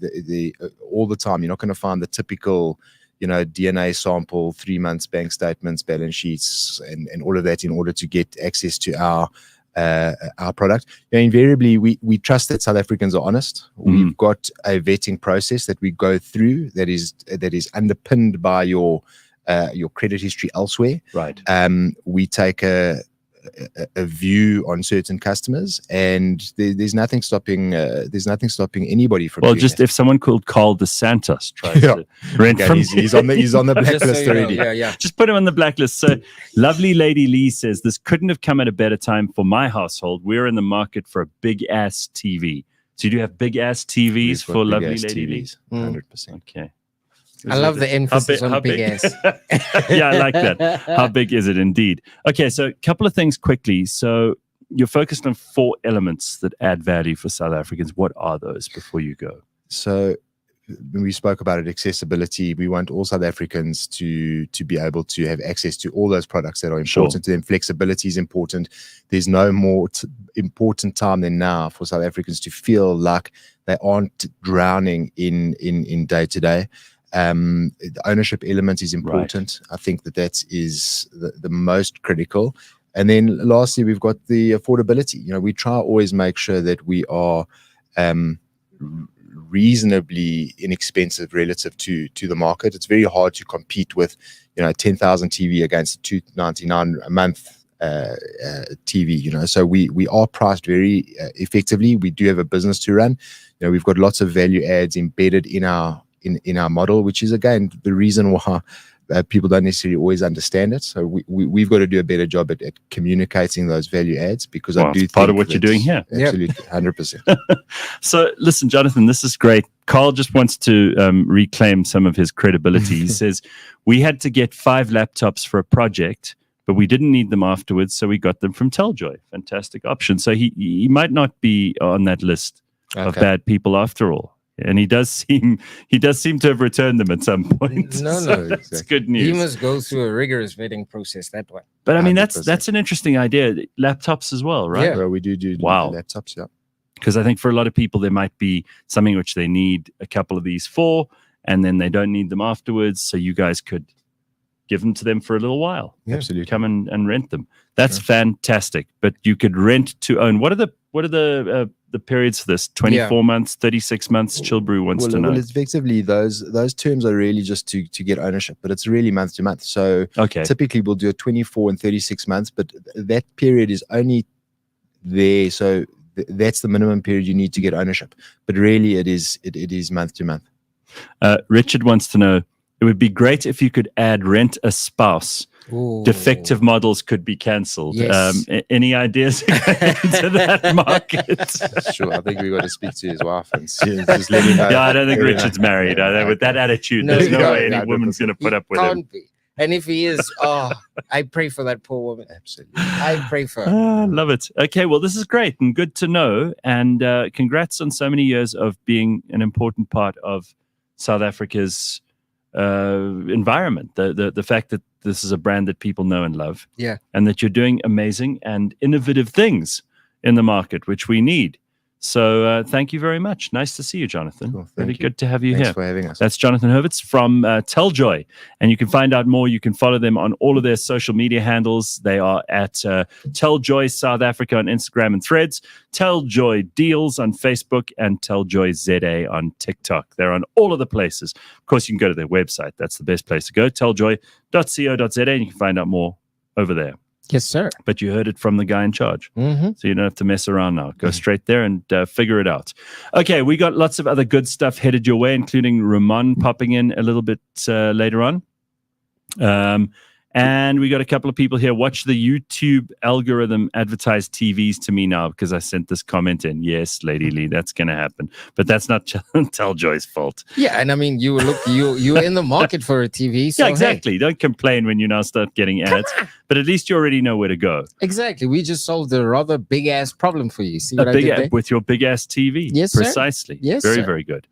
all the time. You're not going to find the typical, DNA sample, 3 months bank statements, balance sheets, and all of that in order to get access to our product. Invariably, we trust that South Africans are honest. We've got a vetting process that we go through that is underpinned by your credit history elsewhere. Right. We take a view on certain customers, and there's nothing stopping anybody from. Well, doing just that. if someone called Carl DeSantos tries to rent from he's on the blacklist already. Yeah. Just put him on the blacklist. So, lovely lady Lee says this couldn't have come at a better time for my household. We're in the market for a big ass TV. So you do have big ass TVs We've for got lovely big-ass lady TVs, Lee. 100%. Okay. I love the emphasis on big ass. Yeah, I like that. How big is it indeed? Okay, so a couple of things quickly. So you're focused on 4 elements that add value for South Africans. What are those before you go? So when we spoke about it, accessibility. We want all South Africans to be able to have access to all those products that are important to them. Flexibility is important. There's no more important time than now for South Africans to feel like they aren't drowning in day to day. The ownership element is important. I think that is the most critical. And then lastly, we've got the affordability. We try always make sure that we are reasonably inexpensive relative to the market. It's very hard to compete with 10,000 TV against $299 a month TV. So we are priced very effectively. We do have a business to run. We've got lots of value adds embedded in our model, which is again the reason why people don't necessarily always understand it. So we've got to do a better job at communicating those value adds, because I do think part of what you're doing here. Absolutely, 100%. So listen, Jonathan, this is great. Carl just wants to reclaim some of his credibility. He says, we had to get 5 laptops for a project, but we didn't need them afterwards, so we got them from Teljoy. Fantastic option. So he might not be on that list of bad people after all. And he does seem to have returned them at some point. No, exactly. It's good news. He must go through a rigorous vetting process that way. But I mean, that's an interesting idea. Laptops as well, right? Yeah, well, we do laptops, yeah. Because I think for a lot of people, there might be something which they need a couple of these for, and then they don't need them afterwards. So you guys could give them to them for a little while. Yeah, absolutely. Come and rent them. That's fantastic. But you could rent to own. What are the periods for this? 24 months, 36 months. Chillbrew wants to know. Well, it's effectively those terms are really just to get ownership, but it's really month to month. So typically we'll do a 24 and 36 months, but that period is only there. So that's the minimum period you need to get ownership. But really it is month to month. Richard wants to know, it would be great if you could add rent a spouse. Ooh. Defective models could be cancelled. Yes. Any ideas into that market? Sure, I think we got to speak to his wife and just let me know. Yeah, I don't think Richard's married. With that attitude, there's no way any woman's going to put up with him. Be. And if he is, I pray for that poor woman. Absolutely. I pray for her. Love it. Okay, well, this is great and good to know. And congrats on so many years of being an important part of South Africa's environment. The fact that this is a brand that people know and love, and that you're doing amazing and innovative things in the market, which we need. So thank you very much. Nice to see you, Jonathan. Cool, really good to have you Thanks here. for having us. That's Jonathan Hurwitz from Teljoy. And you can find out more. You can follow them on all of their social media handles. They are at Teljoy South Africa on Instagram and Threads, Teljoy Deals on Facebook, and Teljoy ZA on TikTok. They're on all of the places. Of course, you can go to their website. That's the best place to go, teljoy.co.za, and you can find out more over there. Yes, sir. But you heard it from the guy in charge. So you don't have to mess around now. Go straight there and figure it out. Okay, we got lots of other good stuff headed your way, including Ramon popping in a little bit later on. And we got a couple of people here. Watch the YouTube algorithm advertise TVs to me now because I sent this comment in. Yes, Lady Lee, that's going to happen. But that's not Teljoy's fault. Yeah, and I mean, you were in the market for a TV. So yeah, exactly. Hey. Don't complain when you now start getting ads. But at least you already know where to go. Exactly. We just solved a rather big-ass problem for you. See what I did there? With your big-ass TV. Yes, precisely. Sir. Yes, very, sir. very good.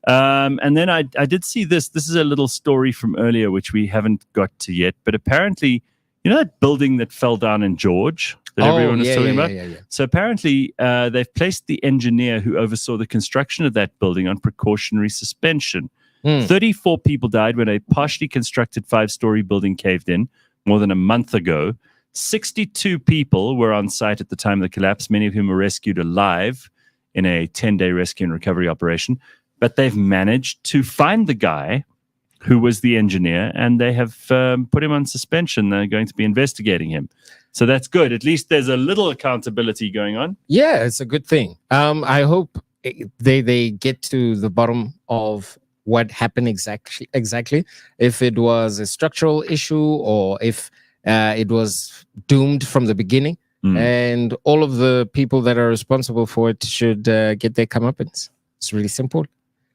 And then I did see this. This is a little story from earlier, which we haven't got to yet. But apparently, you know that building that fell down in George that everyone was talking about? Yeah. So apparently, they've placed the engineer who oversaw the construction of that building on precautionary suspension. 34 people died when a partially constructed 5-story building caved in more than a month ago. 62 people were on site at the time of the collapse, many of whom were rescued alive in a 10-day rescue and recovery operation. But they've managed to find the guy who was the engineer, and they have put him on suspension. They're going to be investigating him. So that's good. At least there's a little accountability going on. Yeah, it's a good thing. I hope they get to the bottom of what happened exactly. If it was a structural issue or if it was doomed from the beginning. And all of the people that are responsible for it should get their comeuppance. It's really simple.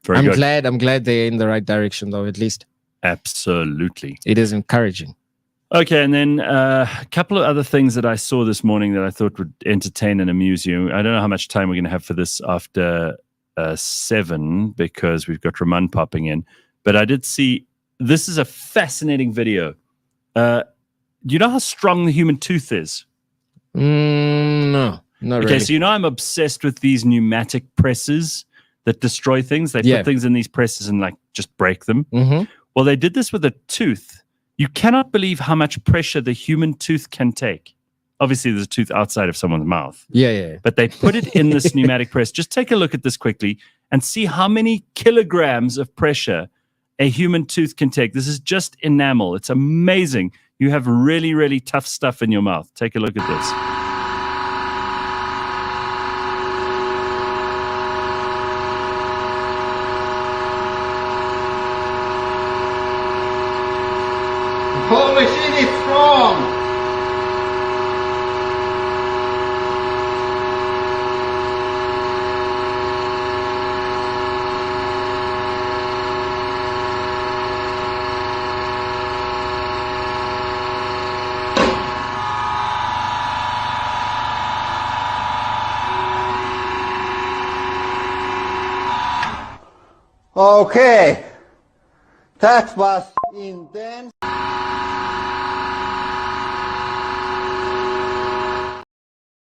I'm glad they're in the right direction, though, at least. Absolutely. It is encouraging. Okay, and then a couple of other things that I saw this morning that I thought would entertain and amuse you. I don't know how much time we're going to have for this after 7 because we've got Ramon popping in. But I did see, this is a fascinating video. Do you know how strong the human tooth is? No, not Okay, really. so I'm obsessed with these pneumatic presses that destroy things. They put things in these presses and like just break them. Mm-hmm. Well, they did this with a tooth. You cannot believe how much pressure the human tooth can take. Obviously, there's a tooth outside of someone's mouth. Yeah. But they put it in this pneumatic press. Just take a look at this quickly and see how many kilograms of pressure a human tooth can take. This is just enamel. It's amazing. You have really, really tough stuff in your mouth. Take a look at this. whole machine is strong. Okay, that was intense.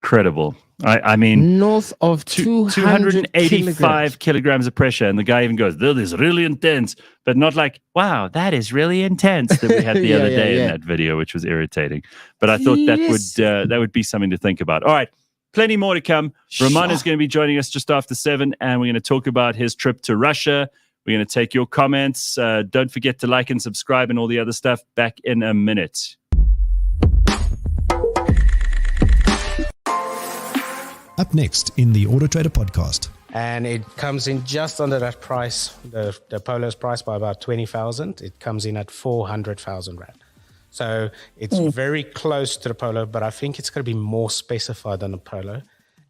Incredible. I mean, north of 285 kilograms of pressure. And the guy even goes, that is really intense. But not like, wow, that is really intense that we had the other day in that video, which was irritating. But I thought that would be something to think about. All right. Plenty more to come. Ramon is going to be joining us just after 7, and we're going to talk about his trip to Russia. We're going to take your comments. Don't forget to like and subscribe and all the other stuff. Back in a minute. Up next in the Auto Trader podcast. And it comes in just under that price, the Polo's price by about 20,000. It comes in at 400,000 Rand. So it's very close to the Polo, but I think it's going to be more specified than the Polo.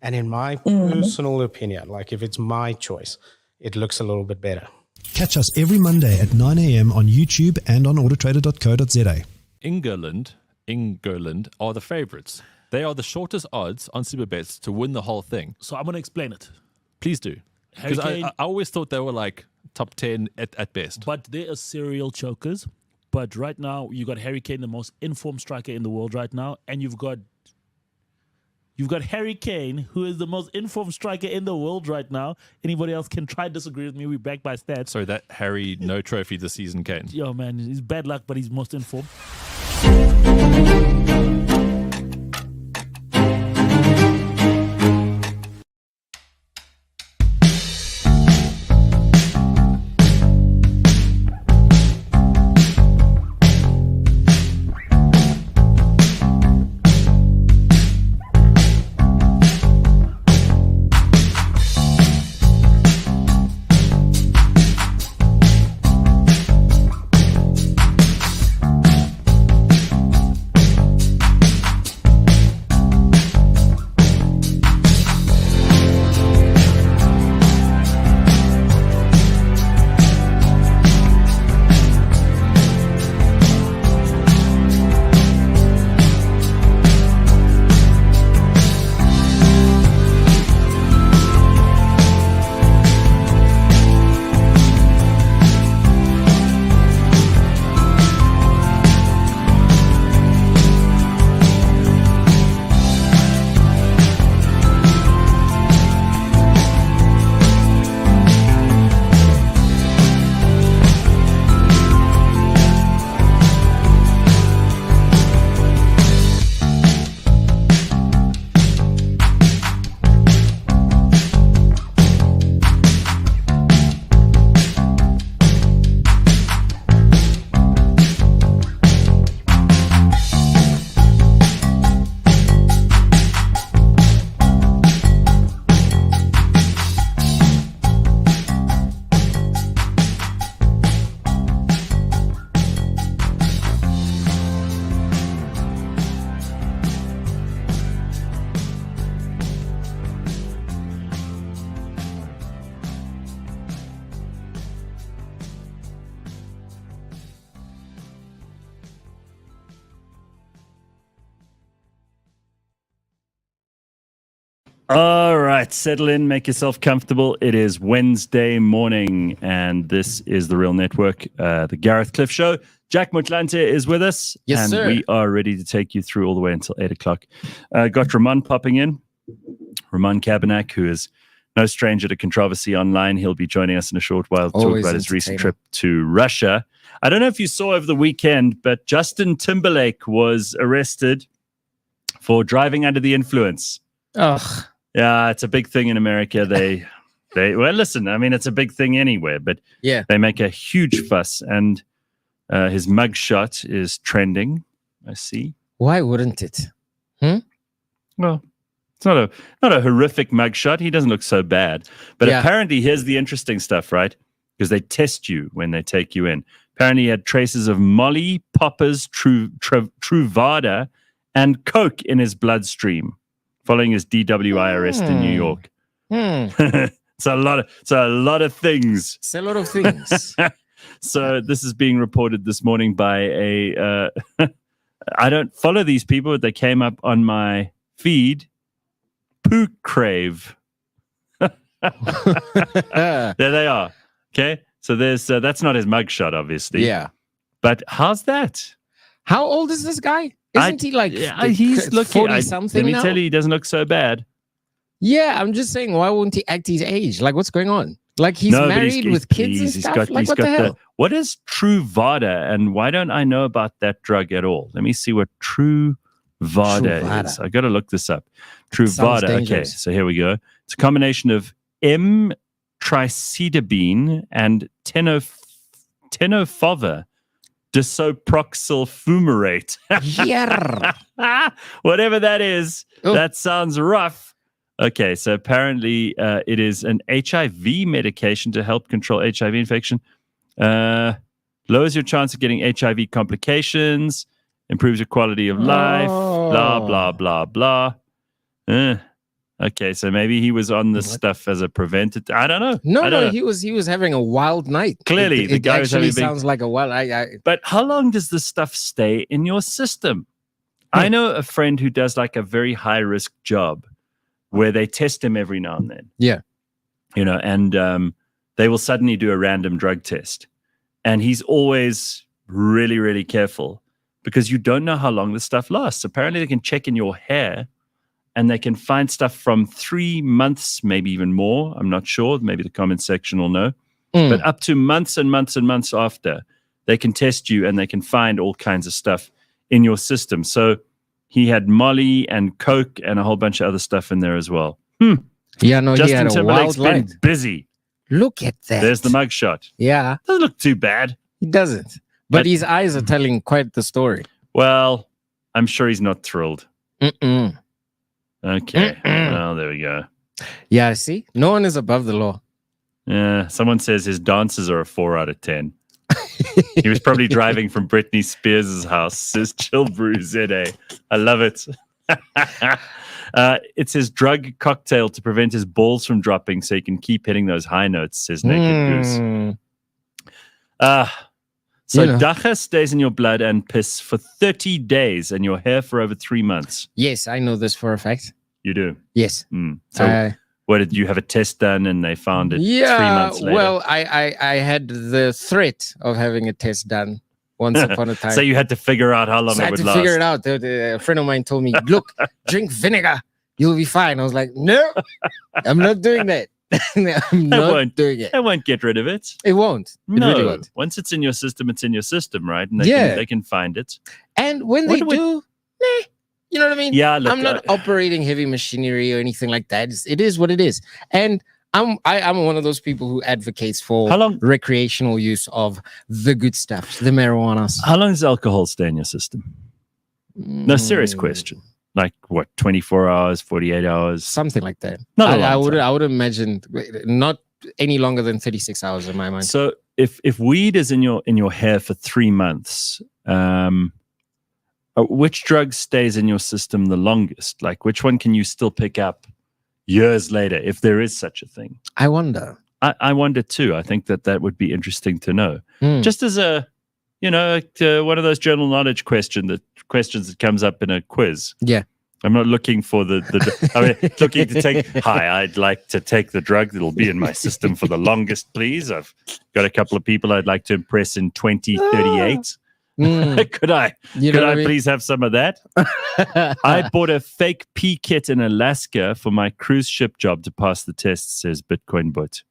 And in my personal opinion, like if it's my choice, it looks a little bit better. Catch us every Monday at 9 a.m. on YouTube and on autotrader.co.za. Ingerland are the favorites. They are the shortest odds on Superbets to win the whole thing. So I'm going to explain it. Please do. Because I always thought they were like top 10 at best. But they are serial chokers. But right now, you got Harry Kane, the most informed striker in the world right now. And you've got Harry Kane, who is the most informed striker in the world right now. Anybody else can try to disagree with me. We're backed by stats. So that Harry, no trophy this season, Kane. Yo, man, he's bad luck, but he's most informed. All right, settle in, make yourself comfortable. It is Wednesday morning, and this is The Real Network, the Gareth Cliff Show. Jack Motlanthe is with us, Yes, and sir. we are ready to take you through all the way until 8 o'clock. Got Ramon popping in, Ramon Cabanac, who is no stranger to controversy online. He'll be joining us in a short while to talk Always about his recent entertaining. trip to Russia. I don't know if you saw over the weekend, but Justin Timberlake was arrested for driving under the influence. Ugh. Yeah, it's a big thing in America. They well, listen, I mean, it's a big thing anywhere, but Yeah. they make a huge fuss, and his mugshot is trending. I see. Why wouldn't it? Well, it's not a horrific mugshot. He doesn't look so bad. But Yeah. apparently, here's the interesting stuff, right? Because they test you when they take you in. Apparently, he had traces of Molly, poppers, Truvada, and coke in his bloodstream following his DWI arrest in New York. It's a lot of things. It's a lot of things. So this is being reported this morning by a I don't follow these people, but they came up on my feed. Poo Crave. There they are. Okay. So there's that's not his mugshot, obviously. Yeah. But how's that? How old is this guy? Isn't he like he's looking 40 something Let me now? tell you, he doesn't look so bad. Yeah, I'm just saying, why won't he act his age? Like, what's going on? Like, he's No, but married with kids and stuff? Like, what the hell? What is Truvada, and why don't I know about that drug at all? Let me see what Truvada is. I got to look this up. Truvada. Okay, dangerous. so here we go. It's a combination of M-tricidabine and tenofovir disoproxyl fumarate. Yeah. Whatever that is, Oh. that sounds rough. Okay, so apparently it is an HIV medication to help control HIV infection. Lowers your chance of getting HIV complications, improves your quality of life, blah, blah, blah, blah. Okay, so maybe he was on this stuff as a preventative. I don't know. No, he was having a wild night. Clearly, the it guy was actually having a big- sounds like a wild. But how long does this stuff stay in your system? I know a friend who does like a very high risk job where they test him every now and then. Yeah. You know, and they will suddenly do a random drug test. And he's always really, really careful because you don't know how long this stuff lasts. Apparently, they can check in your hair and they can find stuff from 3 months, maybe even more. I'm not sure. Maybe the comment section will know. But up to months and months and months after, they can test you and they can find all kinds of stuff in your system. So he had Molly and Coke and a whole bunch of other stuff in there as well. Yeah, no, Justin he had a Timberlake's wild been night. busy. Look at that. There's the mugshot. Yeah. Doesn't look too bad. He doesn't. But his eyes are telling quite the story. Well, I'm sure he's not thrilled. Mm-mm. Okay. Well, there we go. Yeah, see? No one is above the law. Yeah. Someone says his dances are a 4 out of 10. He was probably driving from Britney Spears' house, says Chill Brew ZA. I love it. It's his drug cocktail to prevent his balls from dropping so he can keep hitting those high notes, says Naked Goose. So dacha stays in your blood and piss for 30 days and your hair for over 3 months. Yes, I know this for a fact. You do? Yes. So what, did you have a test done and they found it 3 months later? Well, I had the threat of having a test done once upon a time. So you had to figure out how long So I it had would to last. figure it out. A friend of mine told me, look, drink vinegar. You'll be fine. I was like, no, I'm not doing that. I'm not doing it. That won't get rid of it. It won't. It No. really won't. Once it's in your system, it's in your system, right? And they can find it. And when What they do, you know what I mean? Yeah, look, I'm not operating heavy machinery or anything like that. It is what it is. And I'm one of those people who advocates for recreational use of the good stuff, the marijuanas. How long does alcohol stay in your system? No, serious question. Like what, 24 hours, 48 hours? Something like that. Not a I long time. would imagine not any longer than 36 hours in my mind. So if weed is in your hair for 3 months, which drug stays in your system the longest? Like which one can you still pick up years later if there is such a thing? I wonder. I wonder too. I think that would be interesting to know. Just as a, one of those general knowledge questions that comes up in a quiz. Yeah. I'm not looking for looking to take. Hi, I'd like to take the drug that'll be in my system for the longest, please. I've got a couple of people I'd like to impress in 2038. Could I please have some of that? I bought a fake pee kit in Alaska for my cruise ship job to pass the test, says Bitcoin But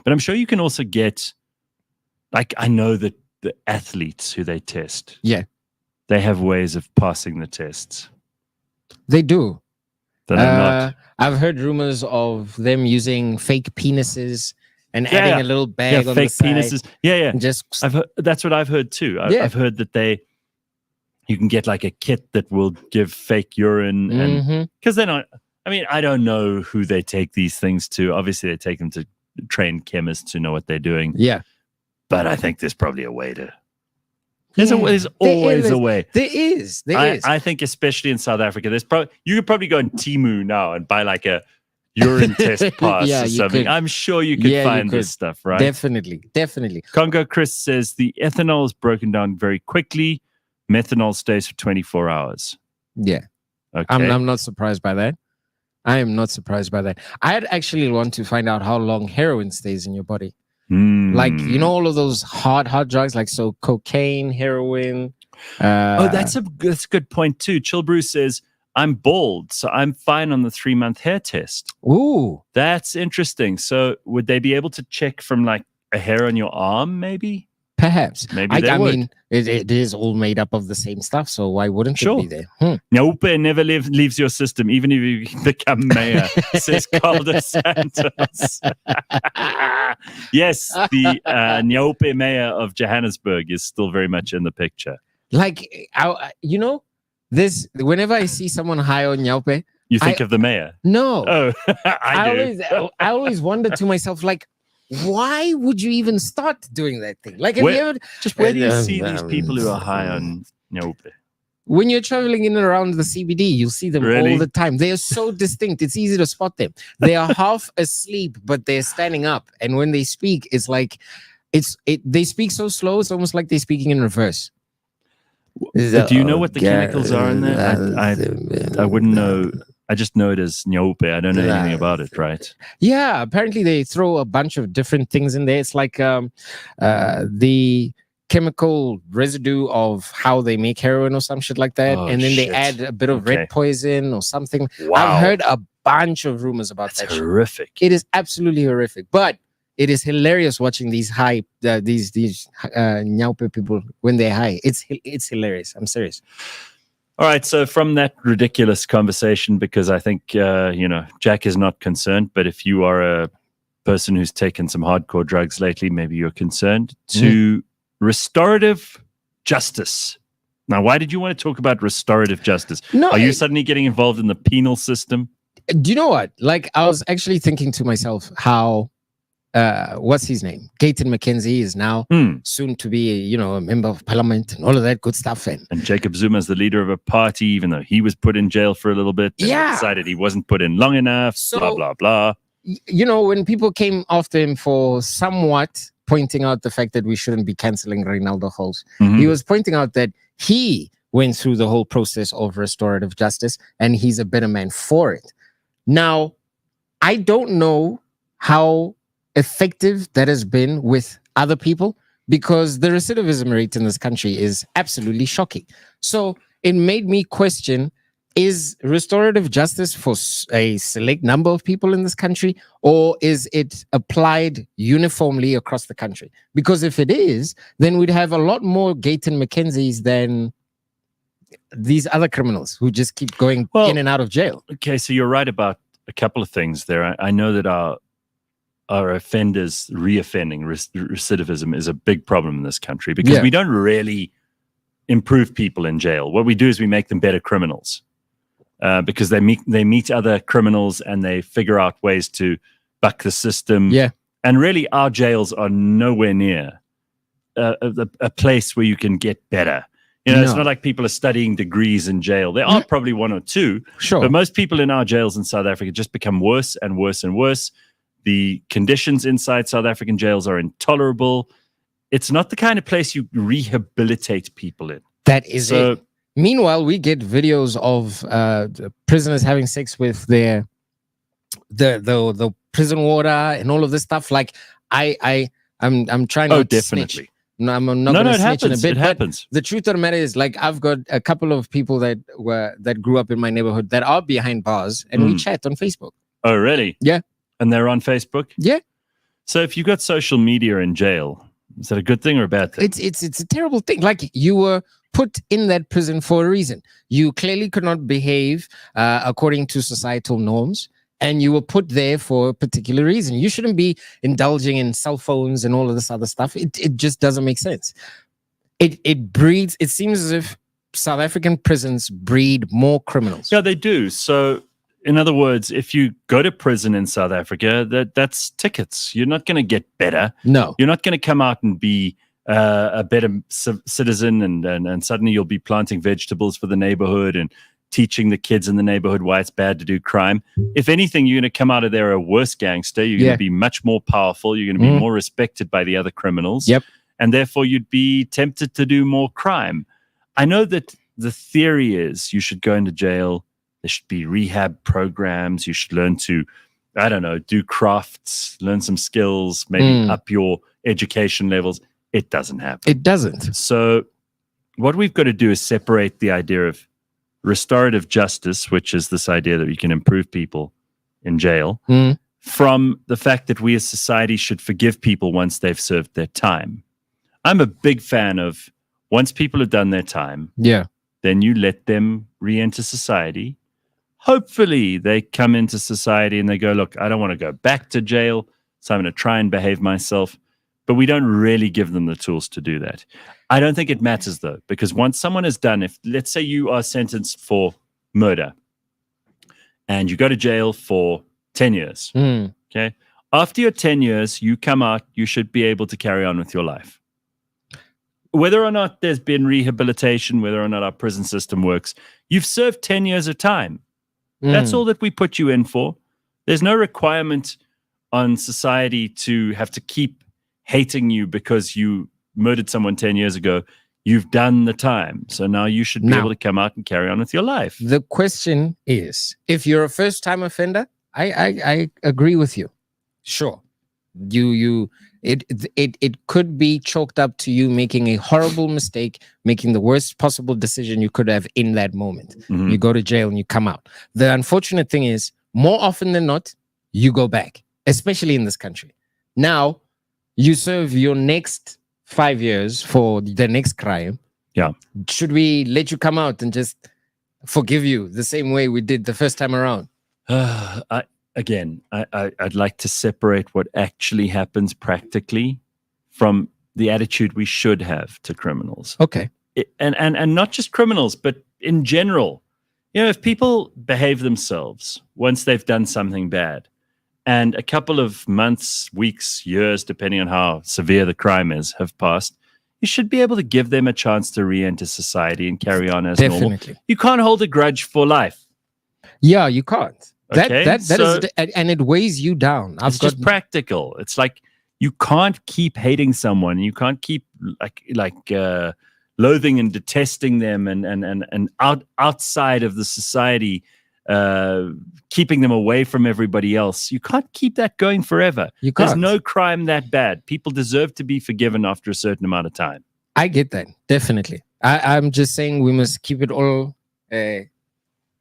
I'm sure you can also get, like, I know that the athletes who they test, they have ways of passing the tests. They do. That are not. I've heard rumors of them using fake penises and adding a little bag on fake the side. penises. Yeah. Just that's what I've heard too. I've heard that you can get like a kit that will give fake urine, and because they're not. I mean, I don't know who they take these things to. Obviously, they take them to trained chemists who know what they're doing. Yeah, but I think there's probably a way to. There's always a way. There is. I think, especially in South Africa, you could probably go on Temu now and buy like a urine test pass or something. I'm sure you could find this stuff, right? Definitely. Congo Chris says the ethanol is broken down very quickly. Methanol stays for 24 hours. Yeah. Okay. I'm not surprised by that. I am not surprised by that. I'd actually want to find out how long heroin stays in your body. Like, you know, all of those hard drugs, like cocaine, heroin. That's a good point too. Chill Bruce says, I'm bald, so I'm fine on the 3-month hair test. Ooh. That's interesting. So would they be able to check from like a hair on your arm, maybe? Perhaps. Maybe they would. I mean, it is all made up of the same stuff, so why wouldn't it be there? Nope, it never leaves your system, even if you become mayor, says Carl dos Santos. Yes, the Nyope mayor of Johannesburg is still very much in the picture. Like, whenever I see someone high on Nyope, you think of the mayor? No. Oh, I always wonder to myself, like, why would you even start doing that thing? Like, where do you see these people who are high on Nyope? When you're traveling in and around the CBD, you'll see them all the time. They are so distinct. It's easy to spot them. They are half asleep, but they're standing up. And when they speak, it's like they speak so slow, it's almost like they're speaking in reverse. Do you know what the chemicals are in there? I wouldn't know. I just know it as Nyope. I don't know anything about it, right? Yeah, apparently they throw a bunch of different things in there. It's like the chemical residue of how they make heroin or some shit like that. And then they add a bit of red poison or something. Wow. I've heard a bunch of rumors about that. Horrific. It is absolutely horrific. But it is hilarious watching these high, these Nyope people when they're high. It's hilarious. I'm serious. All right, so from that ridiculous conversation, because I think, Jack is not concerned, but if you are a person who's taken some hardcore drugs lately, maybe you're concerned, to restorative justice. Now, why did you want to talk about restorative justice? Are you suddenly getting involved in the penal system? Do you know what? Like, I was actually thinking to myself how, what's his name? Gayton McKenzie is now soon to be, a member of parliament and all of that good stuff. And Jacob Zuma is the leader of a party, even though he was put in jail for a little bit. And decided he wasn't put in long enough, blah, blah, blah. When people came after him for somewhat pointing out the fact that we shouldn't be canceling Reynaldo Halls, he was pointing out that he went through the whole process of restorative justice and he's a better man for it. Now, I don't know how effective that has been with other people, because the recidivism rate in this country is absolutely shocking. So it made me question, is restorative justice for a select number of people in this country, or is it applied uniformly across the country? Because if it is, then we'd have a lot more Gayton McKenzies than these other criminals who just keep going in and out of jail. Okay, so you're right about a couple of things there. I know that our offenders reoffending, recidivism is a big problem in this country, because we don't really improve people in jail. What we do is we make them better criminals, because they meet other criminals and they figure out ways to buck the system. Yeah. And really, our jails are nowhere near a place where you can get better. It's not like people are studying degrees in jail. There are probably one or two, but most people in our jails in South Africa just become worse and worse and worse. The conditions inside South African jails are intolerable. It's not the kind of place you rehabilitate people in. That is it. Meanwhile, we get videos of the prisoners having sex with the prison warder and all of this stuff. Like I'm trying not to snitch. No, I'm not going to snitch in a bit. It happens. The truth of the matter is, like, I've got a couple of people that grew up in my neighborhood that are behind bars, and we chat on Facebook. Oh, really? Yeah. And they're on Facebook? Yeah. So if you got social media in jail, is that a good thing or a bad thing? It's a terrible thing. Like, you were put in that prison for a reason. You clearly could not behave according to societal norms. And you were put there for a particular reason. You shouldn't be indulging in cell phones and all of this other stuff. It just doesn't make sense. It breeds. It seems as if South African prisons breed more criminals. Yeah, they do. So, in other words, if you go to prison in South Africa, that's tickets. You're not going to get better. No. You're not going to come out and be a better citizen and suddenly you'll be planting vegetables for the neighborhood and teaching the kids in the neighborhood why it's bad to do crime. If anything, you're going to come out of there a worse gangster. You're going to be much more powerful. You're going to be more respected by the other criminals. Yep. And therefore, you'd be tempted to do more crime. I know that the theory is you should go into jail. There should be rehab programs. You should learn to, I don't know, do crafts, learn some skills, maybe up your education levels. It doesn't happen. It doesn't. So what we've got to do is separate the idea of restorative justice, which is this idea that you can improve people in jail, from the fact that we as society should forgive people once they've served their time. I'm a big fan of once people have done their time, then you let them re-enter society. Hopefully they come into society and they go, look, I don't want to go back to jail, so I'm going to try and behave myself. But we don't really give them the tools to do that. I don't think it matters, though, because once someone is done, if let's say you are sentenced for murder and you go to jail for 10 years, okay? After your 10 years, you come out, you should be able to carry on with your life. Whether or not there's been rehabilitation, whether or not our prison system works, you've served 10 years of time. That's all that we put you in for. There's no requirement on society to have to keep hating you because you murdered someone 10 years ago. You've done the time. So now you should be able to come out and carry on with your life. The question is, if you're a first-time offender, I agree with you. Sure. It could be chalked up to you making a horrible mistake, making the worst possible decision you could have in that moment. You go to jail and you come out. The unfortunate thing is, more often than not, you go back, especially in this country. Now, you serve your next 5 years for the next crime. Yeah. Should we let you come out and just forgive you the same way we did the first time around? I'd like to separate what actually happens practically from the attitude we should have to criminals. Okay. And not just criminals, but in general. You know, if people behave themselves once they've done something bad, and a couple of months, weeks, years, depending on how severe the crime is, have passed, you should be able to give them a chance to re-enter society and carry on as normal. You can't hold a grudge for life. Yeah, you can't. Okay? That is, and it weighs you down. It's just practical. It's like you can't keep hating someone. You can't keep loathing and detesting them and outside of the society, keeping them away from everybody else. You can't keep that going forever. You can't. There's no crime that bad. People deserve to be forgiven after a certain amount of time. I get that, definitely. I'm just saying we must keep it all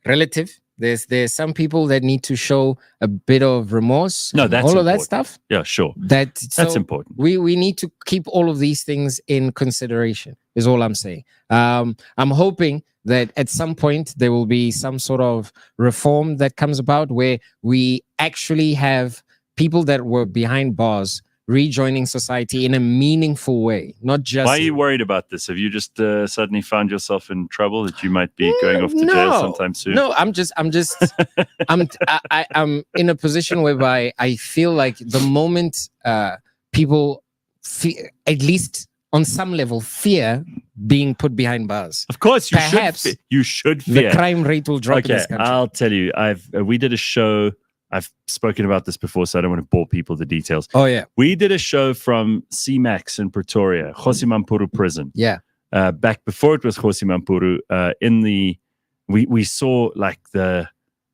relative. There's some people that need to show a bit of remorse. No, that's all important. of that stuff. Yeah, sure. That's important. We need to keep all of these things in consideration, is all I'm saying. I'm hoping that at some point there will be some sort of reform that comes about where we actually have people that were behind bars rejoining society in a meaningful way, not just. Why are you worried about this? Have you just suddenly found yourself in trouble that you might be going off to jail sometime soon? No, I'm in a position whereby I feel like the moment people at least on some level fear being put behind bars. Of course, perhaps you should fear. The crime rate will drop in this country. I'll tell you. We did a show. I've spoken about this before, so I don't want to bore people with the details. Oh, yeah. We did a show from CMAX in Pretoria, Gosimampuru Prison. Yeah. back before it was Kgosi Mampuru, we saw like the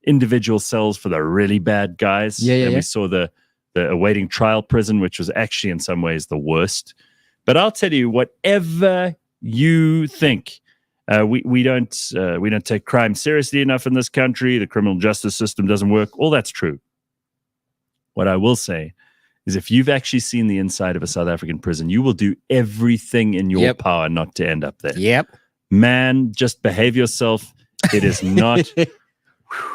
individual cells for the really bad guys. We saw the awaiting trial prison, which was actually in some ways the worst. But I'll tell you, whatever you think, we don't take crime seriously enough in this country. The criminal justice system doesn't work. All that's true. What I will say is, if you've actually seen the inside of a South African prison, you will do everything in your power not to end up there. Man, just behave yourself. It is not.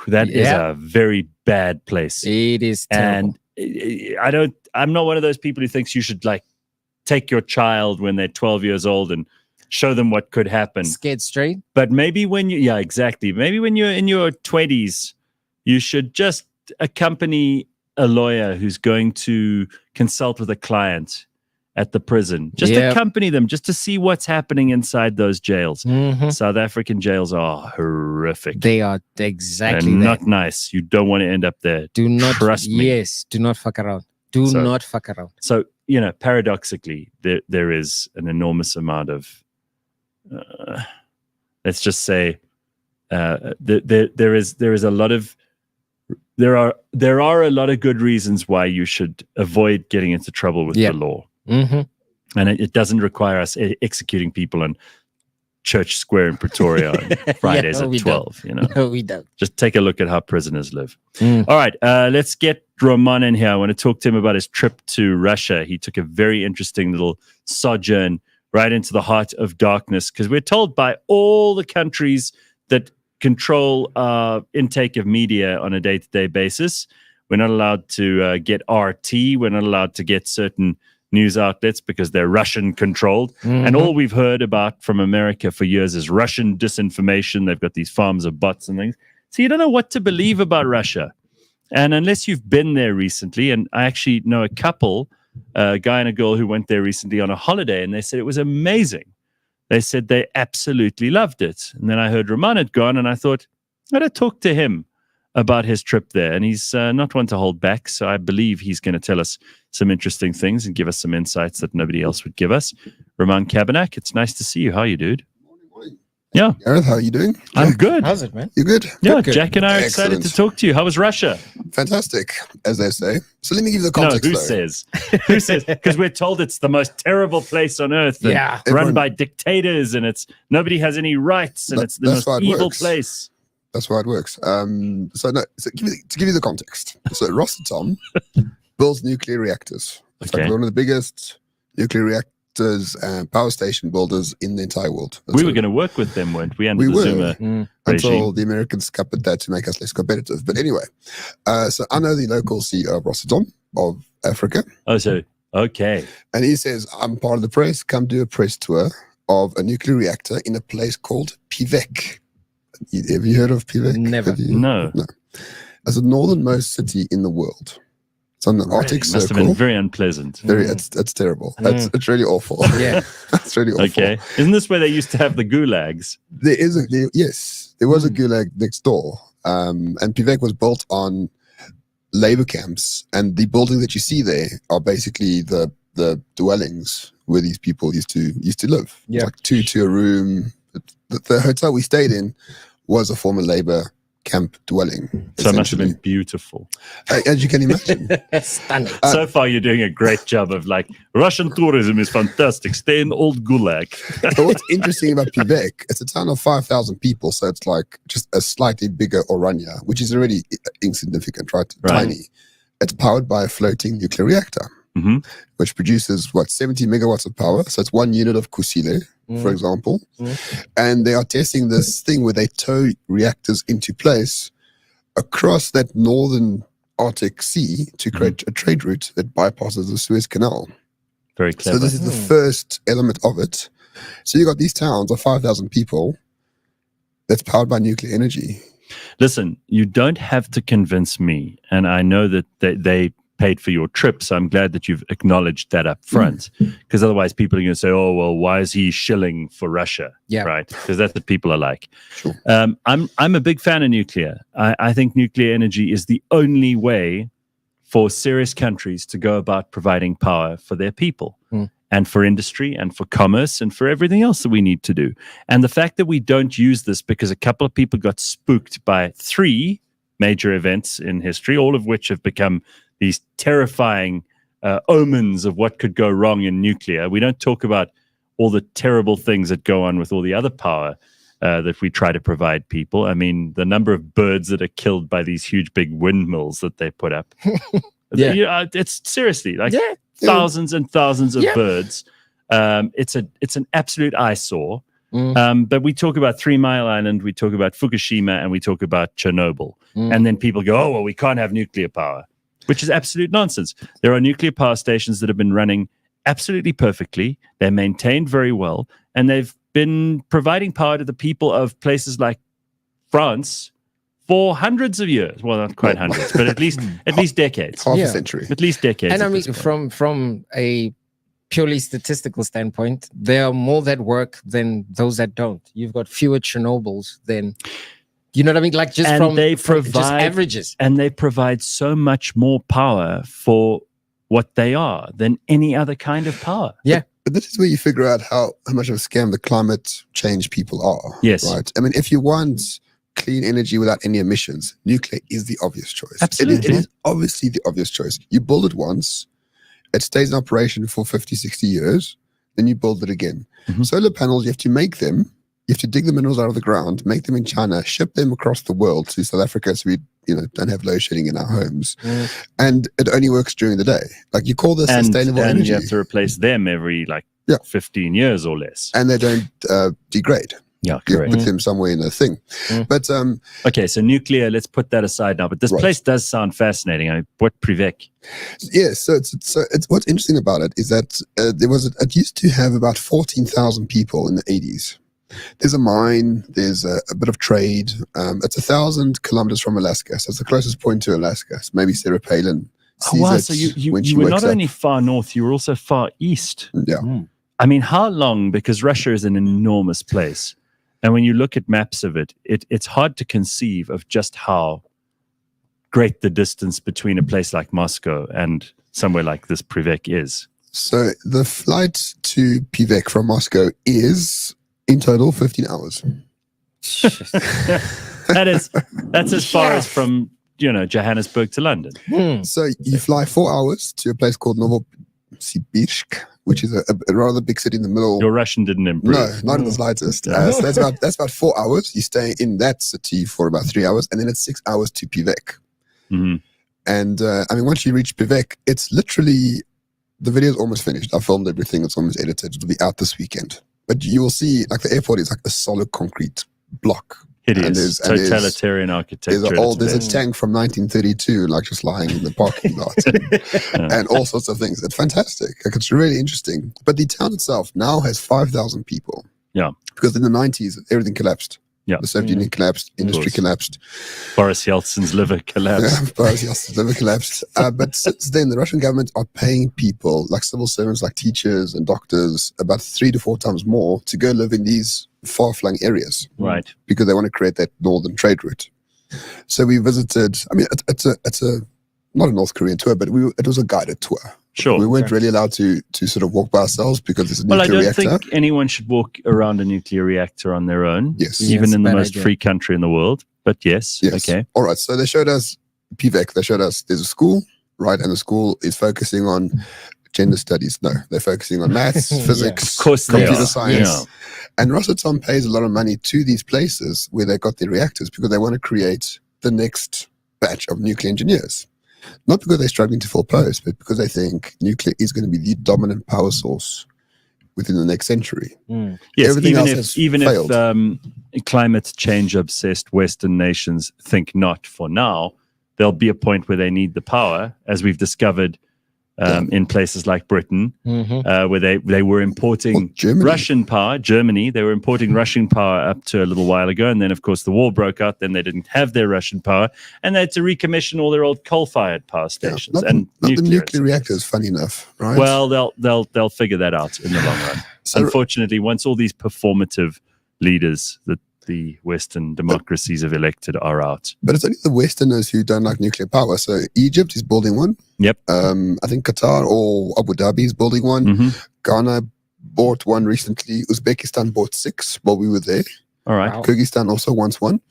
That is a very bad place. It is terrible. And I'm not one of those people who thinks you should like take your child when they're 12 years old and show them what could happen. Scared straight. But maybe when maybe when you're in your 20s, you should just accompany a lawyer who's going to consult with a client at the prison. Just accompany them just to see what's happening inside those jails. South African jails are horrific. They are exactly They're not nice. You don't want to end up there. Do not trust me. Yes, do not fuck around. Do not fuck around. So, paradoxically, there is an enormous amount of, let's just say, there are a lot of good reasons why you should avoid getting into trouble with the law. And it doesn't require us executing people on Church Square in Pretoria on Fridays at 12. No, we don't. Just take a look at how prisoners live. All right, let's get Roman in here. I want to talk to him about his trip to Russia. He took a very interesting little sojourn right into the heart of darkness, because we're told by all the countries that control intake of media on a day-to-day basis, we're not allowed to get RT. We're not allowed to get certain news outlets because they're Russian controlled. And all we've heard about from America for years is Russian disinformation. They've got these farms of bots and things. So you don't know what to believe about Russia. And unless you've been there recently, and I actually know a couple, a guy and a girl who went there recently on a holiday, and they said it was amazing. They said they absolutely loved it. And then I heard Roman had gone, and I thought, I'd have talked to him about his trip there. And he's not one to hold back. So I believe he's going to tell us some interesting things and give us some insights that nobody else would give us. Roman Cabanac, it's nice to see you. How are you, dude? Yeah. Gareth, how are you doing? I'm good. How's it, man? You good? Yeah, Good. Jack and I are excited to talk to you. How was Russia? Fantastic, as they say. So let me give you the context. No, who says? Who says? Because we're told it's the most terrible place on earth. And run Everyone, by dictators, and nobody has any rights, and it's the most evil place. That's why it works. To give you the context. So Rostotom builds nuclear reactors. It's like one of the biggest nuclear reactors and power station builders in the entire world. We were going to work with them, weren't we? Under the Zuma regime. Until the Americans scuppered that to make us less competitive. But anyway, so I know the local CEO of Rostotom of Africa. Oh, so okay. And he says, I'm part of the press. Come do a press tour of a nuclear reactor in a place called Pivek. Have you heard of Pivek? Never. No. It's the northernmost city in the world. It's on the Arctic Circle. Must have been very unpleasant. It's terrible. It's really awful. Yeah. It's really awful. Okay. Isn't this where they used to have the gulags? There was a gulag next door. And Pivek was built on labor camps. And the building that you see there are basically the dwellings where these people used to live. Yeah. Like two to a room. The hotel we stayed in was a former labor camp dwelling. So it must have been beautiful. As you can imagine. Stunning. So far, you're doing a great job of Russian tourism is fantastic. Stay in old gulag. But what's interesting about Pivek, it's a town of 5,000 people. So it's like just a slightly bigger Orania, which is already insignificant, right? Tiny. It's powered by a floating nuclear reactor, which produces, 70 megawatts of power. So it's 1 unit of Kusile, for example. And they are testing this thing where they tow reactors into place across that northern Arctic Sea to create a trade route that bypasses the Suez Canal. Very clever. So this is the first element of it. So you got these towns of 5,000 people that's powered by nuclear energy. Listen, you don't have to convince me. And I know that they paid for your trip, so I'm glad that you've acknowledged that up front, because otherwise people are going to say, oh, well, why is he shilling for Russia? Yeah. Right? Because that's what people are like. Sure. I'm a big fan of nuclear. I think nuclear energy is the only way for serious countries to go about providing power for their people. and for industry and for commerce and for everything else that we need to do. And the fact that we don't use this because a couple of people got spooked by 3 major events in history, all of which have become these terrifying omens of what could go wrong in nuclear. We don't talk about all the terrible things that go on with all the other power that we try to provide people. I mean, the number of birds that are killed by these huge big windmills that they put up. It's seriously like thousands and thousands of birds. It's an absolute eyesore. But we talk about 3 Mile Island, we talk about Fukushima, and we talk about Chernobyl. And then people go, oh, well, we can't have nuclear power, which is absolute nonsense. There are nuclear power stations that have been running absolutely perfectly. They're maintained very well, and they've been providing power to the people of places like France for hundreds of years. Well, not quite hundreds, but at least decades. Half a century. At least decades. And I mean, from a purely statistical standpoint, there are more that work than those that don't. You've got fewer Chernobyls than, you know what I mean? Like just from just averages. And they provide so much more power for what they are than any other kind of power. Yeah. But this is where you figure out how much of a scam the climate change people are. Yes. Right? I mean, if you want clean energy without any emissions, nuclear is the obvious choice. Absolutely. It is obviously the obvious choice. You build it once, it stays in operation for 50, 60 years, then you build it again. Solar panels, you have to make them, you have to dig the minerals out of the ground, make them in China, ship them across the world to South Africa so we don't have load shedding in our homes. And it only works during the day. Like you call this sustainable energy. And you have to replace them every 15 years or less. And they don't degrade. Yeah, You correct. put them somewhere in the thing. But okay, so nuclear, let's put that aside now. But this place does sound fascinating. I mean, what Privek? yeah, so it's what's interesting about it is that it used to have about 14,000 people in the 80s. There's a mine, there's a bit of trade. It's 1,000 kilometers from Alaska, so it's the closest point to Alaska. So maybe Sarah Palin sees wow, it so you when she were wakes not up. only far north, you were also far east. Yeah. I mean, how long? Because Russia is an enormous place. And when you look at maps of it's hard to conceive of just how great the distance between a place like Moscow and somewhere like this Privek is. So the flight to Privek from Moscow is in total 15 hours. That's as far as from Johannesburg to London. So you fly 4 hours to a place called Novosibirsk, which is a rather big city in the middle. Your Russian didn't improve. No, not in the slightest. So that's about 4 hours. You stay in that city for about 3 hours, and then it's 6 hours to Privek. And I mean, once you reach Privek, it's literally, the video is almost finished. I filmed everything. It's almost edited. It'll be out this weekend. But you will see, like, the airport is like a solid concrete block. It is totalitarian architecture. There's a tank from 1932, like just lying in the parking lot, and all sorts of things. It's fantastic. Like, it's really interesting. But the town itself now has 5,000 people. Yeah, because in the 90s everything collapsed. Yeah, the Soviet Union collapsed, industry collapsed, Boris Yeltsin's liver collapsed. Yeah, Boris Yeltsin's liver collapsed. But since then, the Russian government are paying people, like civil servants, like teachers and doctors, about 3 to 4 times more to go live in these far-flung areas, right? Because they want to create that northern trade route. So we visited. I mean, it's a not a North Korean tour, but it was a guided tour. Sure, we weren't really allowed to sort of walk by ourselves because it's a nuclear reactor. I don't think anyone should walk around a nuclear reactor on their own. Yes, even in the most free country in the world. But yes, okay, all right. So they showed us Privek. They showed us there's a school, right, and the school is focusing on gender studies. No, they're focusing on maths, physics, of course, computer science. Yeah. And Rosatom pays a lot of money to these places where they got their reactors because they want to create the next batch of nuclear engineers. Not because they're struggling to fill posts, but because they think nuclear is going to be the dominant power source within the next century. Yes, everything else even failed. if climate change obsessed Western nations think not for now, there'll be a point where they need the power, as we've discovered in places like Britain, where they were importing Russian power. Germany, they were importing Russian power up to a little while ago, and then of course the war broke out. Then they didn't have their Russian power, and they had to recommission all their old coal-fired power stations. Not the nuclear reactors. Funny enough, right? Well, they'll figure that out in the long run. So, unfortunately, once all these performative leaders that the Western democracies have elected are out. But it's only the Westerners who don't like nuclear power. So Egypt is building one. Yep. I think Qatar or Abu Dhabi is building one. Ghana bought one recently. Uzbekistan bought 6 while we were there. All right. Wow. Kyrgyzstan also wants one.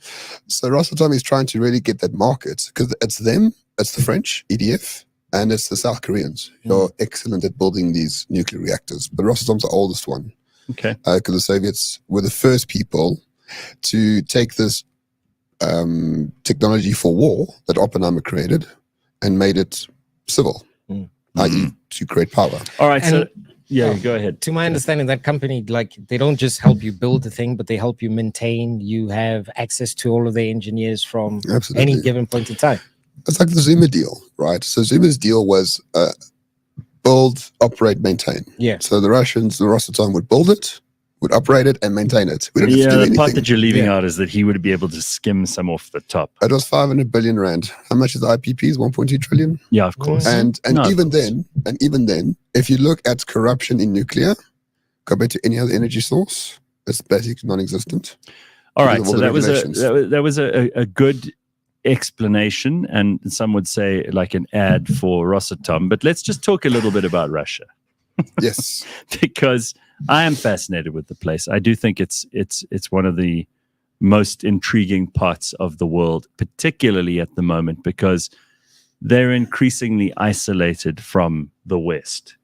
So Rosatom is trying to really get that market because it's them, it's the French, EDF, and it's the South Koreans who are excellent at building these nuclear reactors. But Rosatom's the oldest one. Okay. Because the Soviets were the first people to take this technology for war that Oppenheimer created and made it civil, i.e. to create power. All right. And- So, yeah, go ahead. To my understanding, that company, like, they don't just help you build the thing, but they help you maintain. You have access to all of the engineers from Absolutely. any given point in time. It's like the Zuma deal, right? So Zuma's deal was build, operate, maintain. Yeah. So the Russians, the Rosatom would build it, would operate it, and maintain it. We don't have to do The anything. part that you're leaving out is that he would be able to skim some off the top. It was 500 billion rand. How much is the IPPs? 1.2 trillion. Yeah, of course. And No, of even course. then, if you look at corruption in nuclear compared to any other energy source, it's basically non-existent. All because right, of all so the that was regulations. that was a good explanation, and some would say like an ad for Rosatom. But let's just talk a little bit about Russia. Yes, because I am fascinated with the place. I do think it's one of the most intriguing parts of the world, particularly at the moment, because they're increasingly isolated from the West,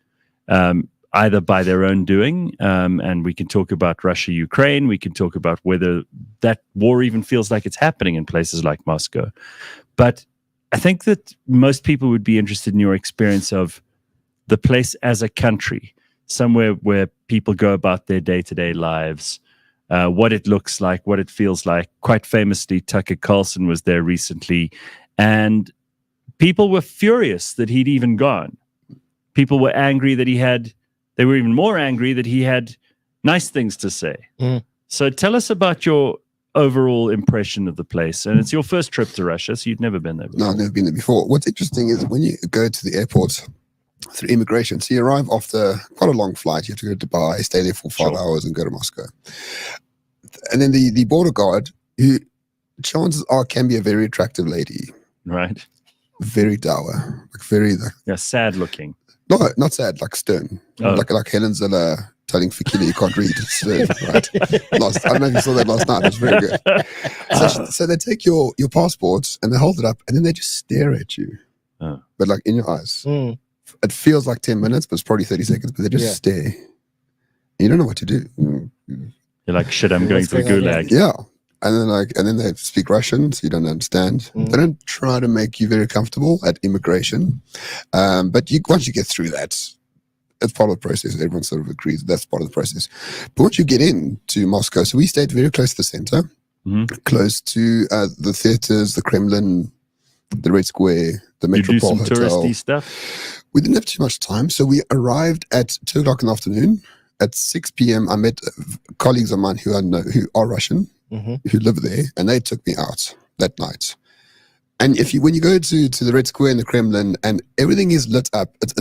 either by their own doing, and we can talk about Russia-Ukraine. We can talk about whether that war even feels like it's happening in places like Moscow. But I think that most people would be interested in your experience of the place as a country, somewhere where people go about their day-to-day lives, what it looks like, what it feels like. Quite famously, Tucker Carlson was there recently, and people were furious that he'd even gone. People were angry that they were even more angry that he had nice things to say. So tell us about your overall impression of the place. And it's your first trip to Russia, so you'd never been there before. No, I've never been there before. What's interesting is when you go to the airport through immigration, so you arrive after quite a long flight. You have to go to Dubai, stay there for 5 hours, and go to Moscow. And then the border guard, who chances are can be a very attractive lady, right? Very dour, like very sad looking. No, not sad, like stern, like Helen Zille telling Fikile you can't read. Stern, right? I don't know if you saw that last night. It was very good. So they take your passports and they hold it up, and then they just stare at you, but like in your eyes. It feels like 10 minutes, but it's probably 30 seconds, but they just stare. You don't know what to do. You're like, shit, I'm going to the gulag. Yeah. And then they speak Russian, so you don't understand. They don't try to make you very comfortable at immigration. But once you get through that, it's part of the process. Everyone sort of agrees that's part of the process. But once you get into Moscow, so we stayed very close to the center, close to the theaters, the Kremlin, the Red Square, the Metropole Hotel. You do some touristy stuff? We didn't have too much time, so we arrived at 2 o'clock in the afternoon. At 6 p.m., I met colleagues of mine who who are Russian, who live there, and they took me out that night. And when you go to the Red Square and the Kremlin, and everything is lit up, it's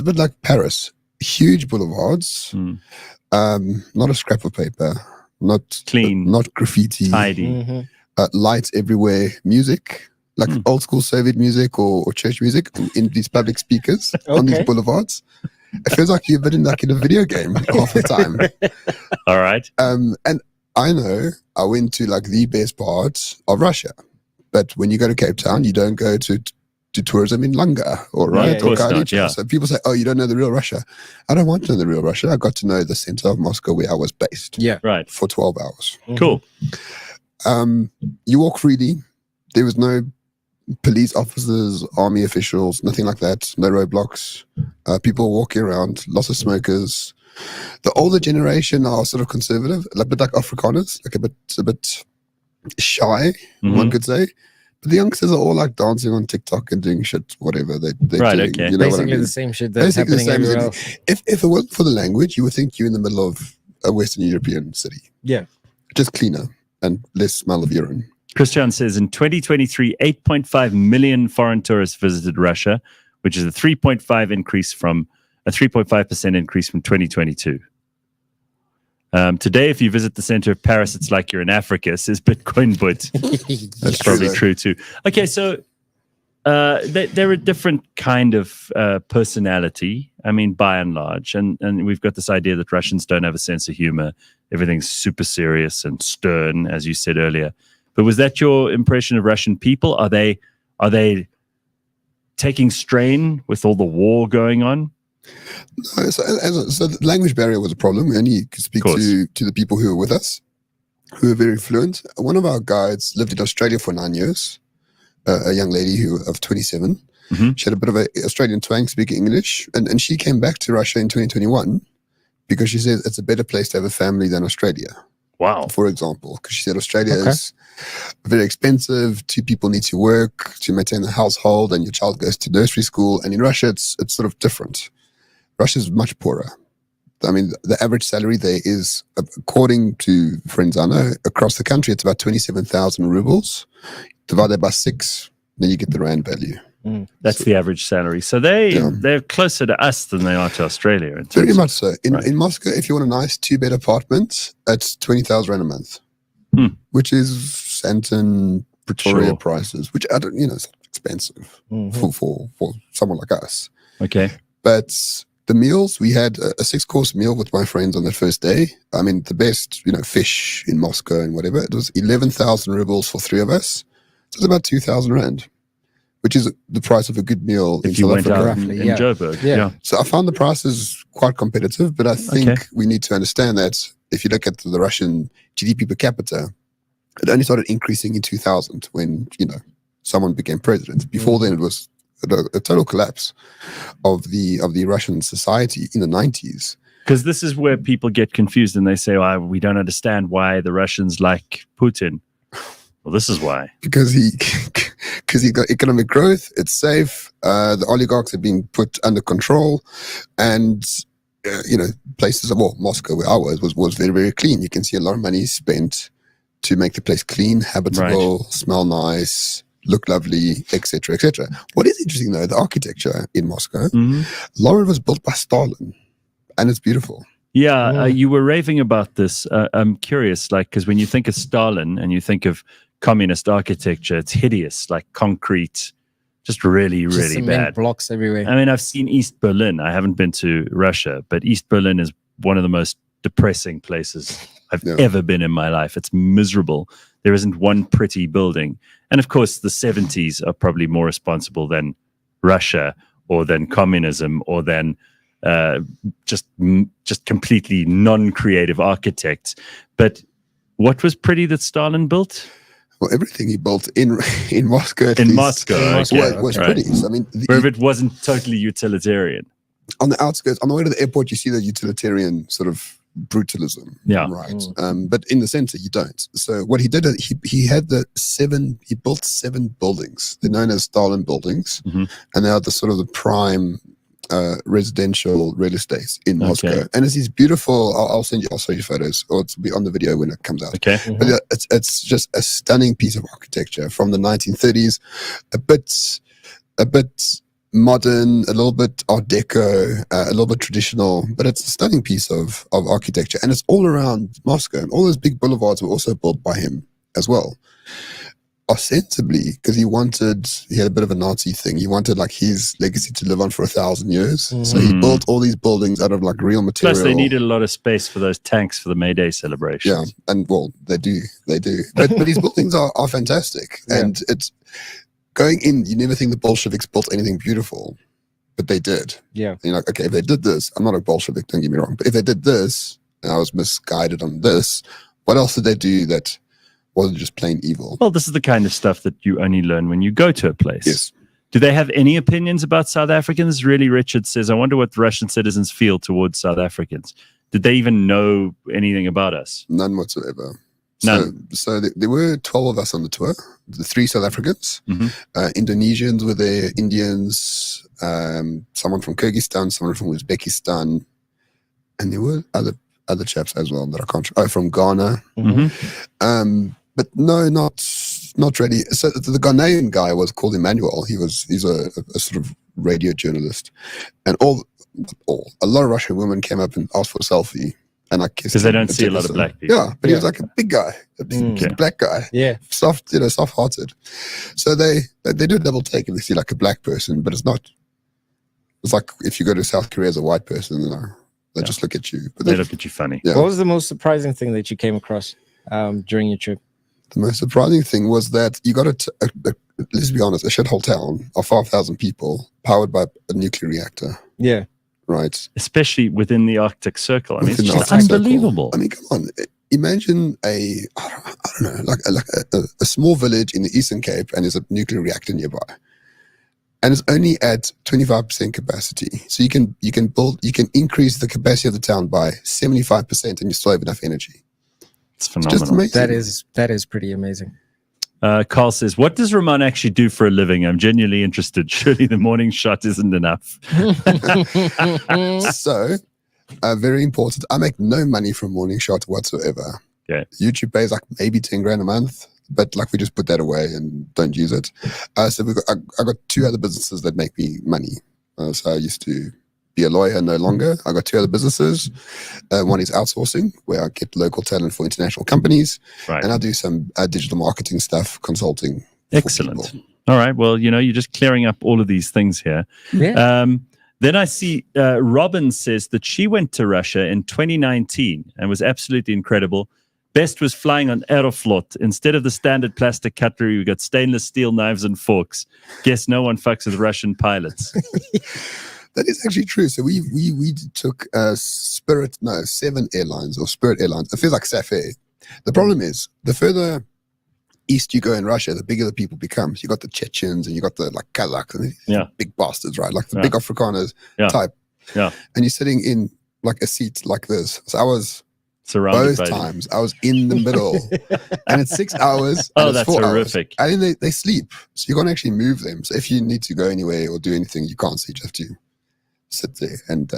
a bit like Paris. Huge boulevards, not a scrap of paper, not clean, not graffiti, tidy, lights everywhere, music. Like old school Soviet music or church music in these public speakers on these boulevards. It feels like you've been in a video game half the time. All right. And I know I went to like the best parts of Russia, but when you go to Cape Town, you don't go to tourism in Lunga or Khayelitsha. So people say, "Oh, you don't know the real Russia." I don't want to know the real Russia. I got to know the center of Moscow where I was based. Yeah, right. For 12 hours. Cool. You walk freely. There was no police officers, army officials, nothing like that. No roadblocks. People walking around, lots of smokers. The older generation are sort of conservative, a bit like Afrikaners, like a bit shy, one could say. But the youngsters are all like dancing on TikTok and doing shit, whatever they're right, doing. okay. You know Basically what I mean? the same shit that's happening everywhere else. If it wasn't for the language, you would think you're in the middle of a Western European city. Yeah. Just cleaner and less smell of urine. Christian says in 2023, 8.5 million foreign tourists visited Russia, which is a 3.5% increase from 2022. Today, if you visit the center of Paris, it's like you're in Africa, says Bitcoin But. That's probably true too. Okay, so They're a different kind of personality. I mean, by and large, and we've got this idea that Russians don't have a sense of humor. Everything's super serious and stern, as you said earlier. But was that your impression of Russian people? Are they taking strain with all the war going on? No, so the language barrier was a problem. We only could speak to the people who were with us, who were very fluent. One of our guides lived in Australia for 9 years, a young lady of 27. Mm-hmm. She had a bit of an Australian twang, speaking English, and she came back to Russia in 2021 because she says it's a better place to have a family than Australia. Wow. For example, because she said Australia is very expensive. 2 people need to work to maintain the household, and your child goes to nursery school. And in Russia, it's sort of different. Russia's much poorer. I mean, the average salary there is, according to friends I know, across the country, it's about 27,000 rubles. Divided by 6, then you get the rand value. That's the average salary. So they're closer to us than they are to Australia. Very much so. In Moscow, if you want a nice 2-bed apartment, it's 20,000 rand a month, which is Santon, Pretoria prices, which I don't, it's expensive for someone like us. Okay, but the meals, we had a 6-course meal with my friends on the first day. I mean, the best, fish in Moscow and whatever. It was 11,000 rubles for 3 of us. So it's about 2,000 rand, which is the price of a good meal in South Africa. In Joburg. Yeah. So I found the prices quite competitive, but I think we need to understand that if you look at the Russian GDP per capita, it only started increasing in 2000 when, someone became president. Before then, it was a total collapse of the Russian society in the 90s. Because this is where people get confused and they say, we don't understand why the Russians like Putin. Well, this is why. Because he got economic growth, it's safe, the oligarchs are being put under control, and places, Moscow, where I was very, very clean. You can see a lot of money spent to make the place clean, habitable, smell nice, look lovely, etc., etc. What is interesting, though, the architecture in Moscow, a lot of it was built by Stalin, and it's beautiful. Yeah, you were raving about this. I'm curious, because when you think of Stalin and you think of communist architecture, it's hideous, like concrete, just really, really bad. Blocks everywhere. I mean, I've seen East Berlin. I haven't been to Russia, but East Berlin is one of the most depressing places I've ever been in my life. It's miserable. There isn't one pretty building. And of course, the 70s are probably more responsible than Russia or than communism or than just completely non-creative architects. But what was pretty that Stalin built? Well, everything he built in Moscow was pretty. So, I mean, where it wasn't totally utilitarian. On the outskirts, on the way to the airport, you see the utilitarian sort of brutalism. Yeah. Right. But in the center, you don't. So what he did, he built 7 buildings. They're known as Stalin buildings. And they are the prime residential real estate in Moscow. And it's these beautiful, I'll show you photos, or it'll be on the video when it comes out. Okay. But it's just a stunning piece of architecture from the 1930s, a bit modern, a little bit Art Deco, a little bit traditional, but it's a stunning piece of architecture. And it's all around Moscow. And all those big boulevards were also built by him as well. Ostensibly, because he had a bit of a Nazi thing. He wanted his legacy to live on for 1,000 years. So he built all these buildings out of real material. Plus, they needed a lot of space for those tanks for the May Day celebration. Yeah, and they do. But these buildings are fantastic. And it's going in, you never think the Bolsheviks built anything beautiful, but they did. Yeah. And you're like, okay, if they did this, I'm not a Bolshevik, don't get me wrong, but if they did this, and I was misguided on this, what else did they do that wasn't just plain evil? Well, this is the kind of stuff that you only learn when you go to a place. Yes. Do they have any opinions about South Africans? Really, Richard says, I wonder what Russian citizens feel towards South Africans. Did they even know anything about us? None whatsoever. None. So there were 12 of us on the tour, the 3 South Africans, Indonesians were there, Indians, someone from Kyrgyzstan, someone from Uzbekistan, and there were other chaps as well that I can't. From Ghana, but no, not really. So the Ghanaian guy was called Emmanuel. He's a sort of radio journalist, and a lot of Russian women came up and asked for a selfie. and I kissed because they him don't and see a said, lot of "Listen." black people. Yeah, but he was like a big guy, a big black guy. Yeah, soft-hearted. So they do a double take if they see like a black person, but it's not. It's like if you go to South Korea as a white person, they just look at you. But they look at you funny. Yeah. What was the most surprising thing that you came across during your trip? The most surprising thing was that you got let's be honest, a shithole town of 5,000 people powered by a nuclear reactor. Yeah. Right. Especially within the Arctic Circle. I mean, Within it's the just Arctic unbelievable. Circle. I mean, come on. Imagine I don't know, like a small village in the Eastern Cape, and there's a nuclear reactor nearby. And it's only at 25% capacity. So you can increase the capacity of the town by 75% and you still have enough energy. It's phenomenal. Just amazing. That is pretty amazing. Carl says, what does Ramon actually do for a living? I'm genuinely interested. Surely the morning shot isn't enough. So, very important. I make no money from morning shot whatsoever. Okay. YouTube pays like maybe 10 grand a month, but like we just put that away and don't use it. So I got 2 other businesses that make me money. So I used to be a lawyer, no longer. I got 2 other businesses. One is outsourcing, where I get local talent for international companies. Right. And I do some digital marketing stuff, consulting. Excellent. All right. Well, you're just clearing up all of these things here. Yeah. Then I see Robin says that she went to Russia in 2019 and was absolutely incredible. Best was flying on Aeroflot. Instead of the standard plastic cutlery, we got stainless steel knives and forks. Guess no one fucks with Russian pilots. That is actually true. So we took 7 airlines or Spirit Airlines. It feels like Safir. The problem is the further east you go in Russia, the bigger the people become. So you got the Chechens and you got the like Kazakhs and these big bastards, right? Like the big Afrikaners type. Yeah. And you're sitting in like a seat like this. So I was surrounded both times. I was in the middle, and it's 6 hours. Oh, and it's that's 4 horrific. Hours. And then they sleep, so you can't actually move them. So if you need to go anywhere or do anything, you can't. So you just have to sit there. And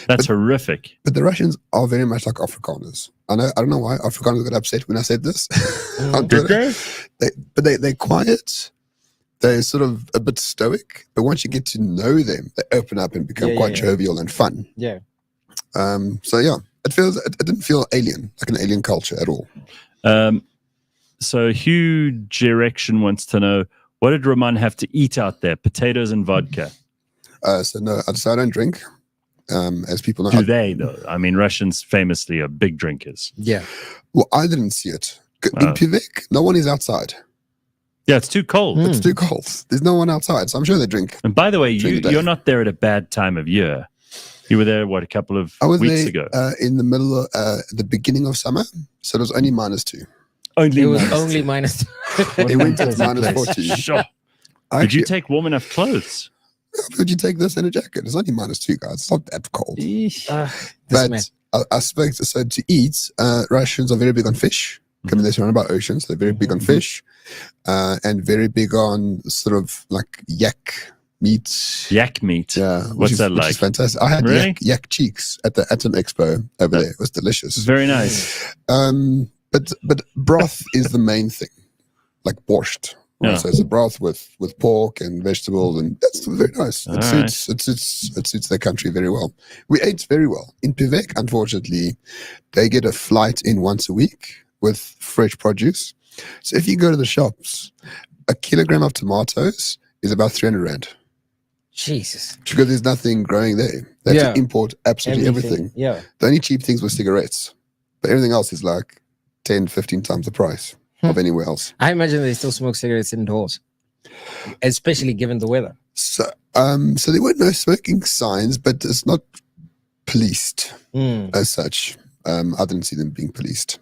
that's horrific. But the Russians are very much like Afrikaners. I don't know why Afrikaners got upset when I said this. On Twitter. They're quiet. They're sort of a bit stoic, but once you get to know them, they open up and become quite jovial and fun. Yeah. So yeah, it didn't feel alien, like an alien culture at all. So Huge Erection wants to know, what did Ramon have to eat out there? Potatoes and vodka. So no, I don't drink. As people know. Do they though? I mean, Russians famously are big drinkers. Yeah. Well, I didn't see it. In Pivek, no one is outside. Yeah, it's too cold. It's too cold. There's no one outside, so I'm sure they drink. And by the way, you're not there at a bad time of year. You were there, a couple of weeks ago? In the middle of the beginning of summer, so it was only -2. It was only -2. It went to -40. Sure. Did you take warm enough clothes? Would you take this in a jacket? It's only -2, guys. It's not that cold. But I spoke to eat. Russians are very big on fish. I mean, they're surrounded by oceans. They're very big on fish, and very big on sort of like yak meat. Yak meat. Yeah. What's that like? Which is fantastic. I had yak cheeks at the Atom Expo over there. It was delicious. Very nice. But broth is the main thing, like borscht. Right? Yeah. So it's a broth with pork and vegetables, and that's very nice. It suits their country very well. We ate very well. In Pivek, unfortunately, they get a flight in once a week with fresh produce. So if you go to the shops, a kilogram of tomatoes is about 300 rand. Jesus. Because there's nothing growing there. They have to import absolutely everything. Yeah. The only cheap things were cigarettes, but everything else is like 10, 15 times the price of anywhere else. I imagine they still smoke cigarettes indoors, especially given the weather. So there were no smoking signs, but it's not policed as such. I didn't see them being policed.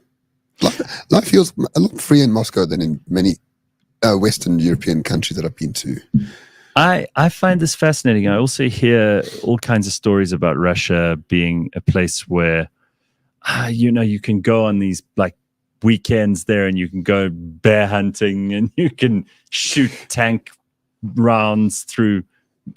Life feels a lot freer in Moscow than in many Western European countries that I've been to. I find this fascinating. I also hear all kinds of stories about Russia being a place where, you can go on these like weekends there and you can go bear hunting and you can shoot tank rounds through,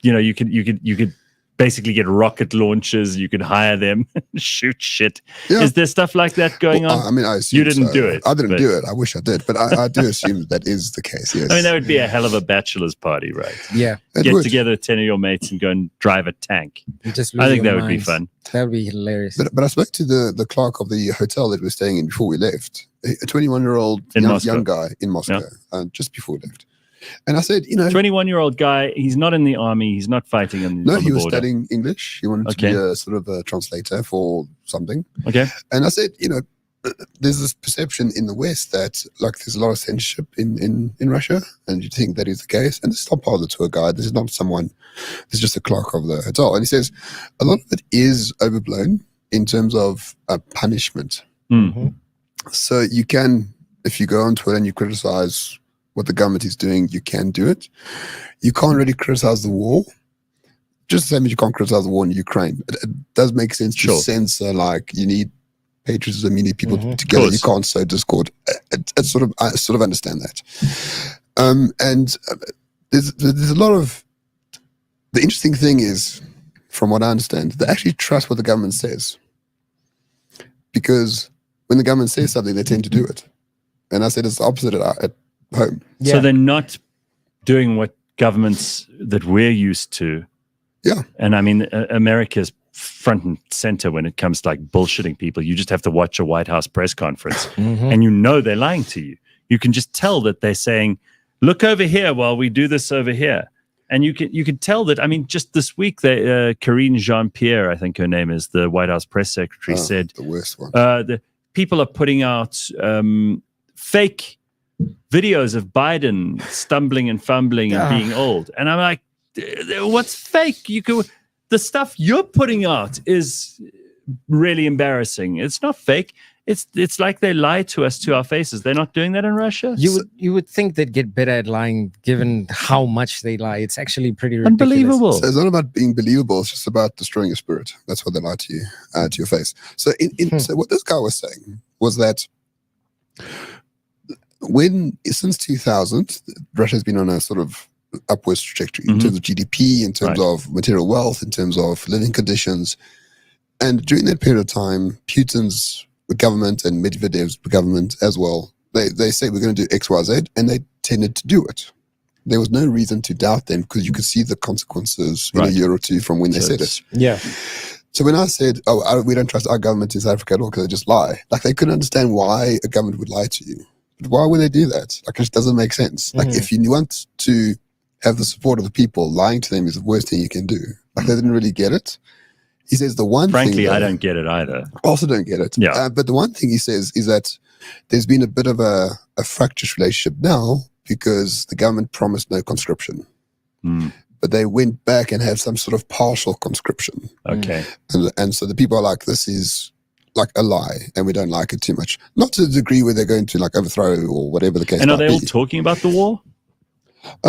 you could basically get rocket launchers. You can hire them and shoot shit. Yeah. Is there stuff like that going on? I mean, I assume you didn't so. do it. I didn't do it. I wish I did, but I do assume that is the case. Yes. I mean, that would be a hell of a bachelor's party, right? Yeah. Get together with 10 of your mates and go and drive a tank. I think that would be fun. That would be hilarious. But I spoke to the clerk of the hotel that we were staying in before we left, a 21-year-old young guy in Moscow, just before we left. And I said, 21-year-old guy, he's not in the army, he's not fighting on No, on he the was border. studying English. He wanted to be a sort of a translator for something. Okay. And I said, there's this perception in the West that like there's a lot of censorship in Russia, and you think that is the case. And this is not part of the tour guide. This is not someone, this is just a clerk of the hotel. And he says a lot of it is overblown in terms of punishment. Mm-hmm. So you can, if you go on Twitter and you criticize what the government is doing, you can do it. You can't really criticize the war. Just the same as you can't criticize the war in Ukraine. It does make sense to censor, like you need patriotism, you need people together. You can't sow discord. I sort of understand that. And there's a lot of, the interesting thing is, from what I understand, they actually trust what the government says. Because when the government says something, they tend to do it. And I said it's the opposite at home. So they're not doing what governments that we're used to. Yeah. And I mean, America's front and center when it comes to like bullshitting people. You just have to watch a White House press conference and they're lying to you. You can just tell that they're saying, look over here while we do this over here. And you can tell that, I mean, just this week, Karine Jean-Pierre, I think her name is, the White House press secretary, said the worst one. The people are putting out fake videos of Biden stumbling and fumbling and being old. And I'm like, what's fake? The stuff you're putting out is really embarrassing. It's not fake. It's like they lie to us to our faces. They're not doing that in Russia. You would think they'd get better at lying, given how much they lie. It's actually pretty ridiculous. Unbelievable. So it's not about being believable. It's just about destroying your spirit. That's what they lie to you, to your face. So so what this guy was saying was that since 2000, Russia has been on a sort of upwards trajectory in terms of GDP, in terms of material wealth, in terms of living conditions. And during that period of time, Putin's government and Medvedev's government as well, they say we're going to do X, Y, Z, and they tended to do it. There was no reason to doubt them because you could see the consequences in a year or two from when they said it. Yeah. So when I said, we don't trust our government in South Africa at all because they just lie, like they couldn't understand why a government would lie to you. But why would they do that? Like, it just doesn't make sense. Like, if you want to have the support of the people, lying to them is the worst thing you can do. Like, they didn't really get it. He says the one Frankly, thing... I don't get it either. Also don't get it. Yeah. But the one thing he says is that there's been a bit of a fractious relationship now because the government promised no conscription. But they went back and had some sort of partial conscription. Okay. And so the people are like, this is like a lie and we don't like it too much. Not to the degree where they're going to like overthrow or whatever the case And are might they all be. talking about the war?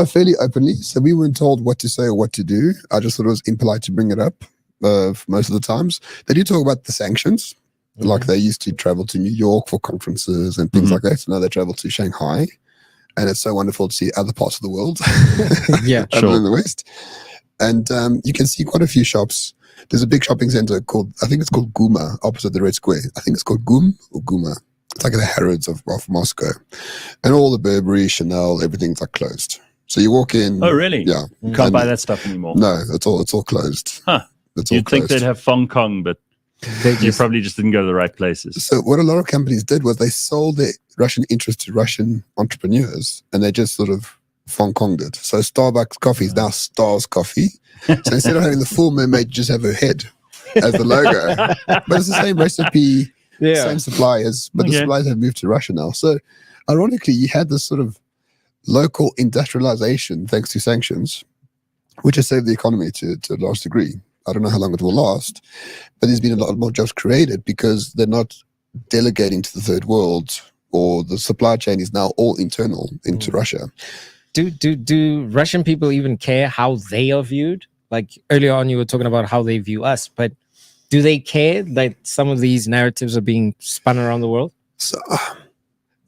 Fairly openly. So we weren't told what to say or what to do. I just thought it was impolite to bring it up most of the times. They do talk about the sanctions. Like they used to travel to New York for conferences and things like that. So now they travel to Shanghai. And it's so wonderful to see other parts of the world. Other than the West. And you can see quite a few shops. There's a big shopping center called, I think it's called Guma, opposite the Red Square. I think it's called Gum or Guma. It's like the Harrods of Moscow. And all the Burberry, Chanel, everything's like closed. So you walk in. Oh, really? Yeah. You can't buy that stuff anymore. No, it's all closed. Huh. You'd think they'd have Hong Kong, but you probably just didn't go to the right places. So what a lot of companies did was they sold their Russian interest to Russian entrepreneurs and they just sort of Hong Konged it. So Starbucks coffee is now Stars Coffee. So instead of having the full mermaid, you just have her head as the logo. But it's the same recipe, same suppliers, but the suppliers have moved to Russia now. So ironically, you had this sort of local industrialization thanks to sanctions, which has saved the economy to a large degree. I don't know how long it will last, but there's been a lot more jobs created because they're not delegating to the third world, or the supply chain is now all internal into Russia. Do Russian people even care how they are viewed? Like earlier on, you were talking about how they view us, but do they care that some of these narratives are being spun around the world? So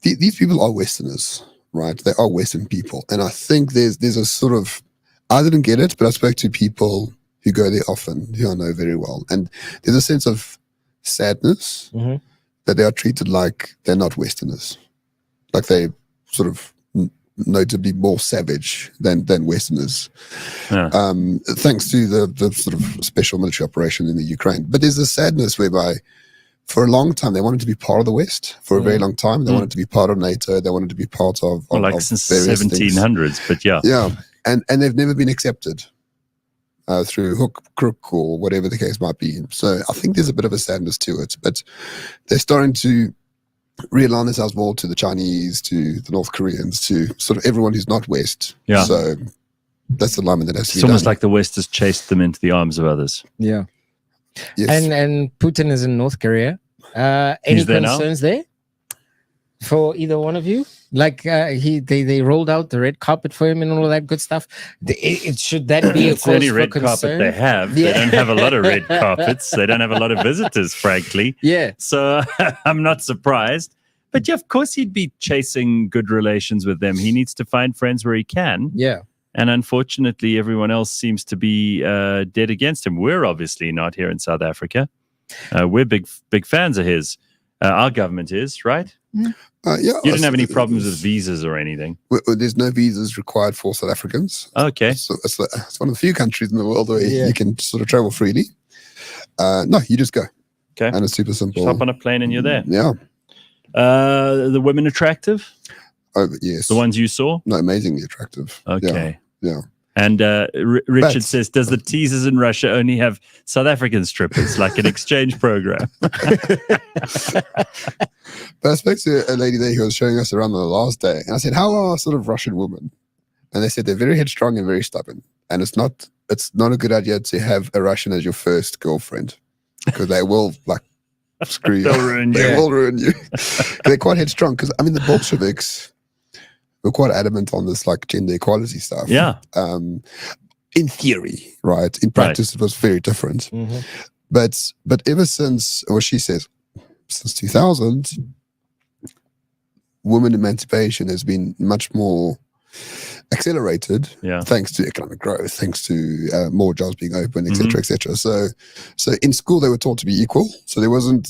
these people are Westerners, right? They are Western people. And I think there's a sort of, I didn't get it, but I spoke to people who go there often, who I know very well. And there's a sense of sadness that they are treated like they're not Westerners. Like they sort of notably more savage than Westerners, thanks to the sort of special military operation in the Ukraine. But there's a sadness whereby for a long time they wanted to be part of the West. For a very long time they wanted to be part of NATO. They wanted to be part of like since 1700s, but yeah, and they've never been accepted through hook, crook, or whatever the case might be. So I think there's a bit of a sadness to it, but they're starting to realign themselves more to the Chinese, to the North Koreans, to sort of everyone who's not West. Yeah. So that's the alignment that has to be It's almost done. like the West has chased them into the arms of others. Yeah. Yes. And Putin is in North Korea. Any He's there now? concerns there for either one of you? Like they rolled out the red carpet for him and all of that good stuff. Should that be a It's the cause only for red concern? carpet they have. Yeah. They don't have a lot of red carpets. They don't have a lot of visitors, frankly. Yeah. So I'm not surprised. But yeah, of course he'd be chasing good relations with them. He needs to find friends where he can. Yeah. And unfortunately, everyone else seems to be dead against him. We're obviously not here in South Africa. We're big fans of his. Our government is, right? Yeah, You didn't have any problems with visas or anything. There's no visas required for South Africans. Okay. So it's one of the few countries in the world where you can sort of travel freely. No, you just go. Okay. And it's super simple. Just hop on a plane and you're there. Yeah. The women attractive? Oh, yes. The ones you saw? No, amazingly attractive. Okay. Yeah. And Richard says, does the teasers in Russia only have South African strippers, like an exchange program? But I spoke to a lady there who was showing us around the last day, and I said, "How are sort of Russian women?" And they said they're very headstrong and very stubborn, and it's not a good idea to have a Russian as your first girlfriend because they will like screw you. They'll ruin you. They will ruin you. They're quite headstrong because I mean the Bolsheviks were quite adamant on this like gender equality stuff. Yeah. In theory, right? In practice, it was very different. But ever since, what she says, since 2000, women emancipation has been much more accelerated, thanks to economic growth, thanks to more jobs being open, etc., etc. So in school they were taught to be equal. So there wasn't.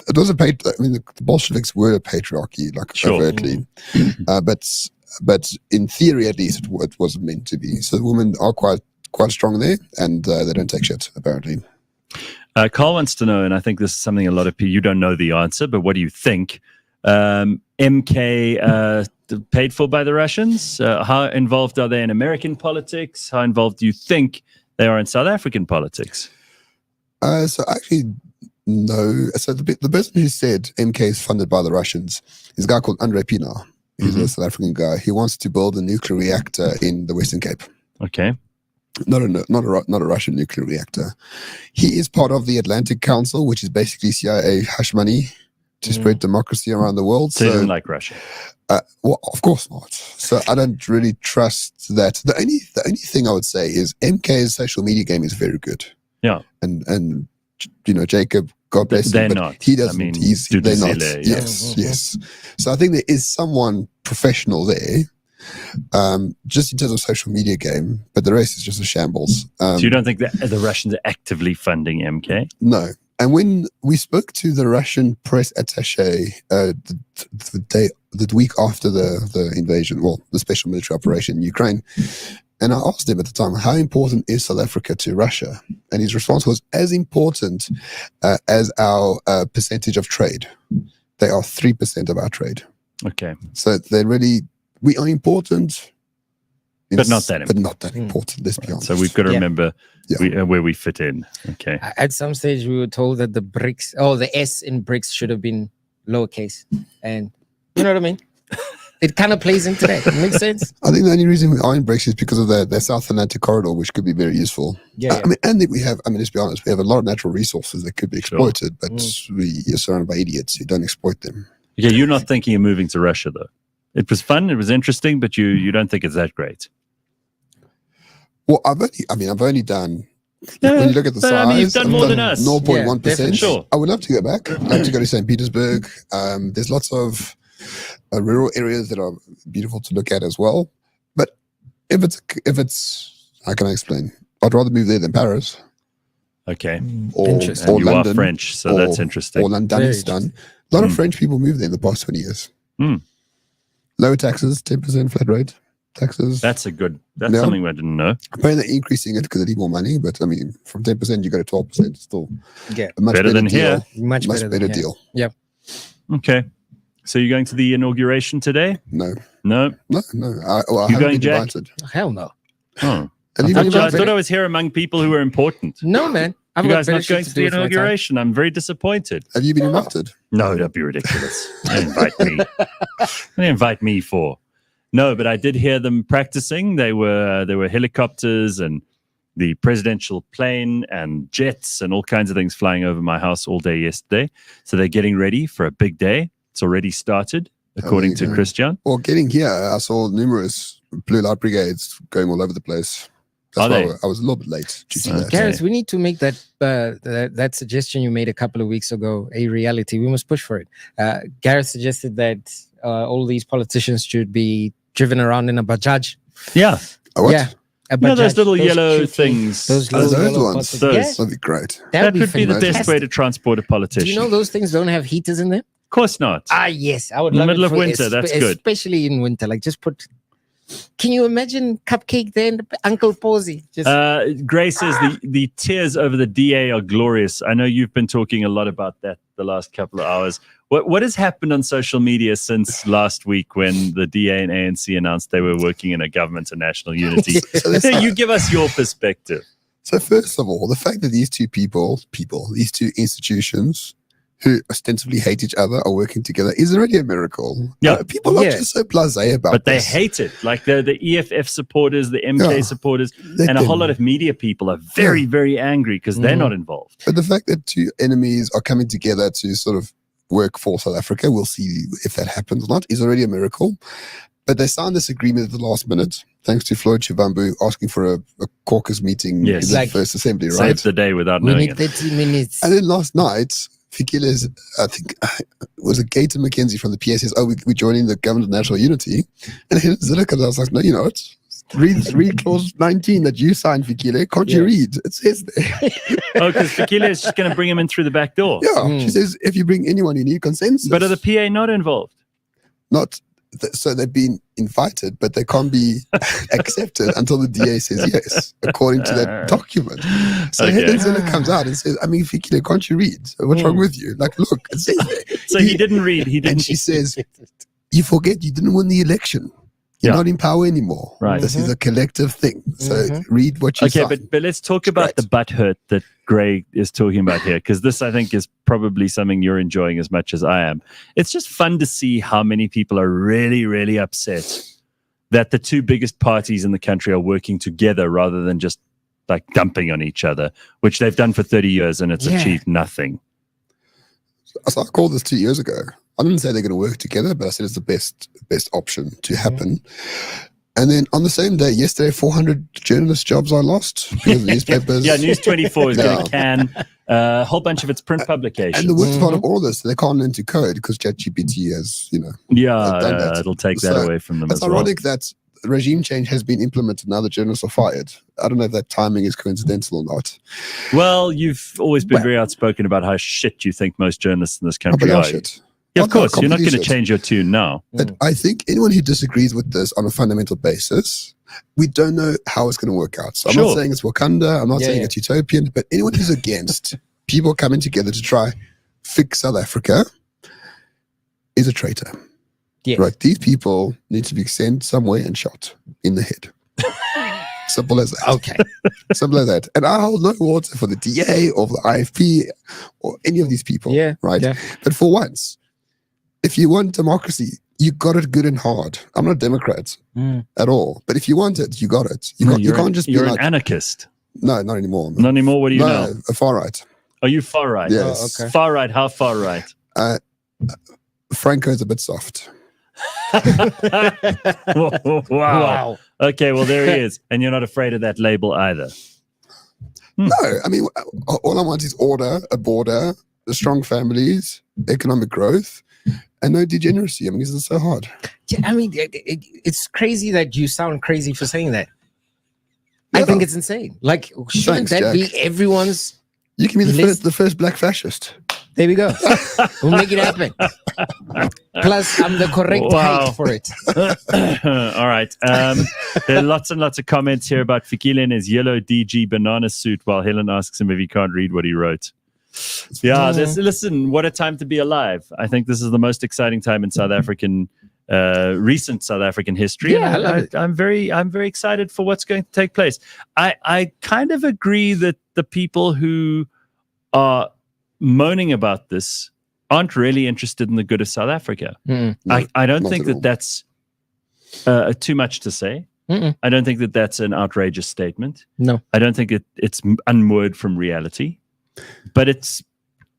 It was I mean, the Bolsheviks were a patriarchy, like overtly, but in theory, at least, it wasn't meant to be. So the women are quite strong there, and they don't take shit apparently. Carl wants to know, and I think this is something a lot of people, you don't know the answer, but what do you think? MK paid for by the Russians? How involved are they in American politics? How involved do you think they are in South African politics? So actually, no. So the person who said MK is funded by the Russians is a guy called Andrei Pina. He's a South African guy. He wants to build a nuclear reactor in the Western Cape. Okay. Not a Russian nuclear reactor. He is part of the Atlantic Council, which is basically CIA hush money to spread democracy around the world. So he doesn't like Russia. Well, of course not. So I don't really trust that. The only thing I would say is MK's social media game is very good. Yeah. And you know, Jacob, God bless they're him, but not. he doesn't. I mean, They're not. Zille, Yes. So I think there is someone professional there. Just in terms of social media game, but the rest is just a shambles. So you don't think that the Russians are actively funding MK? No. And when we spoke to the Russian press attaché the week after the invasion, well, the special military operation in Ukraine, and I asked him at the time, how important is South Africa to Russia? And his response was as important as our percentage of trade. They are 3% of our trade. Okay. So we are important, but not that important. But not that important, let's be honest. So we've got to remember where we fit in. Okay. At some stage, we were told that the the S in BRICS should have been lowercase. And you know what I mean? It kind of plays into that. It makes sense. I think the only reason we are in BRICS is because of the South Atlantic corridor, which could be very useful. Yeah. I mean, and we have, let's be honest, we have a lot of natural resources that could be exploited, but we are surrounded by idiots who don't exploit them. Okay, you're not thinking of moving to Russia, though. It was fun, it was interesting, but you don't think it's that great. Well, I've only done. When you look at the size, you've done more than us. 0.1%. Sure. I would love to go back. I'd love to go to St. Petersburg. There's lots of rural areas that are beautiful to look at as well. But if it's, how can I explain? I'd rather move there than Paris. Okay. Or you London, are French, so that's interesting. Or Londonistan. A lot of French people moved there in the past 20 years. Lower taxes, 10% flat rate taxes. That's something I didn't know. Apparently they're increasing it because they need more money, but I mean, from 10% you go to 12%, still a much better than deal. here. Much better deal. Yep. Okay. So you're going to the inauguration today? No. No? No. I You going, been Jack? invited. Hell no. Oh. Have you I been thought invited? I was here among people who were important. No, man. You guys not going to the inauguration? I'm very disappointed. Have you been invited? No, that'd be ridiculous. Don't invite me. What do you invite me for? No, but I did hear them practicing. There were helicopters and the presidential plane and jets and all kinds of things flying over my house all day yesterday. So they're getting ready for a big day. It's already started, according to Christian. Well, getting here, I saw numerous blue light brigades going all over the place. That's why I was a little bit late. Gareth, we need to make that suggestion you made a couple of weeks ago a reality. We must push for it. Gareth suggested that all these politicians should be driven around in a Bajaj. Yeah. What? Yeah. A Bajaj, those little yellow things. Those ones. Those. That'd be great. That would be the best way to transport a politician. Do you know those things don't have heaters in them? Of course not. Yes. I would in the love middle it of winter, that's good. Especially in winter. Like just put... Can you imagine Cupcake then, Uncle Posey? Grace says the tears over the DA are glorious. I know you've been talking a lot about that the last couple of hours. What has happened on social media since last week when the DA and ANC announced they were working in a government of national unity? So you give us your perspective. So first of all, the fact that these two these two institutions who ostensibly hate each other are working together is already a miracle. Yeah, people are just so blasé about but this. they hate it. Like the EFF supporters, the MK supporters, and a whole lot of media people are very, very angry because they're not involved. But the fact that two enemies are coming together to sort of work for South Africa, we'll see if that happens or not, is already a miracle. But they signed this agreement at the last minute, thanks to Floyd Shivambu asking for a caucus meeting in the first assembly, right? Saved the day without knowing it. 30 minutes. And then last night, Fikile's, I think, was it Gator McKenzie from the PS says, we're joining the Government of National Unity. And Helen Zille comes out, I was like, no, you're not. Read clause 19 that you signed, Fikile. Can't you read? It says there. Because Fikile is just going to bring him in through the back door. Yeah. She says, if you bring anyone, you need consensus. But are the PA not involved? So they've been invited, but they can't be accepted until the DA says yes, according to that document. So Helen Zille comes out and says, I mean, Fikile, can't you read? What's wrong with you? Like, look, it says there. So he didn't read. And she says, you forget you didn't win the election. You're not in power anymore. Right. This is a collective thing. So read what you signed. But let's talk about the butt hurt that Gray is talking about here, because this, I think, is probably something you're enjoying as much as I am. It's just fun to see how many people are really, really upset that the two biggest parties in the country are working together rather than just like dumping on each other, which they've done for 30 years and it's achieved nothing. So I called this 2 years ago. I didn't say they're going to work together, but I said it's the best option to happen. And then on the same day, yesterday, 400 journalist jobs I lost because of newspapers. News 24 is going to can a whole bunch of its print publications. And the worst part of all this, they can't learn to code because ChatGPT has, done that. It'll take that away from them. It's ironic that regime change has been implemented. Now the journalists are fired. I don't know if that timing is coincidental or not. Well, you've always been very outspoken about how shit you think most journalists in this country are. Shit. Yeah, of course, you're not going to change your tune now. But I think anyone who disagrees with this on a fundamental basis, we don't know how it's going to work out. So I'm not saying it's Wakanda, I'm not saying it's utopian, but anyone who's against people coming together to try fix South Africa is a traitor. Yes. Right? These people need to be sent somewhere and shot in the head. Simple as that. Okay. Simple as that. And I hold no water for the DA or the IFP or any of these people. Yeah. Right? Yeah. But for once, if you want democracy, you got it good and hard. I'm not a Democrat at all. But if you want it, you got it. You can't just be You're like... an anarchist. No, not anymore. Not anymore? What do you know? A far right. Are you far right? Yes. Oh, okay. Far right? How far right? Franco's a bit soft. Wow. Okay, well, there he is. And you're not afraid of that label either. No, I mean, all I want is order, a border, strong families, economic growth, and no degeneracy. I mean, this is so hard. Yeah, I mean, it's crazy that you sound crazy for saying that. I think it's insane. Like, shouldn't that be everyone's? You can be the first black fascist. There we go. We'll make it happen. Plus, I'm the correct height for it. All right. There are lots and lots of comments here about Fikile in his yellow DG banana suit while Helen asks him if he can't read what he wrote. Yeah, listen, what a time to be alive. I think this is the most exciting time in recent South African history. Yeah, and I love it. I'm very excited for what's going to take place. I kind of agree that the people who are moaning about this aren't really interested in the good of South Africa. I don't think that that's too much to say. I don't think that that's an outrageous statement. No. I don't think it's unmoored from reality, but it's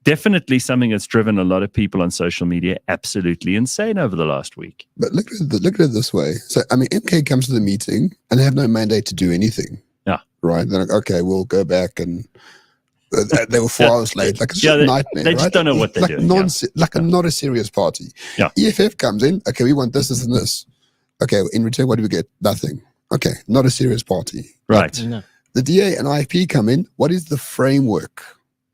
definitely something that's driven a lot of people on social media absolutely insane over the last week. But look at it this way. So, I mean, MK comes to the meeting and they have no mandate to do anything. Yeah. Right? They're like, okay, we'll go back and they were 4 hours late. Like, it's just a nightmare. They just right? don't know what they're like doing. Not a serious party. Yeah. EFF comes in. Okay, we want this, and this. Okay, in return, what do we get? Nothing. Okay, not a serious party. Right. No. The DA and IFP come in. What is the framework?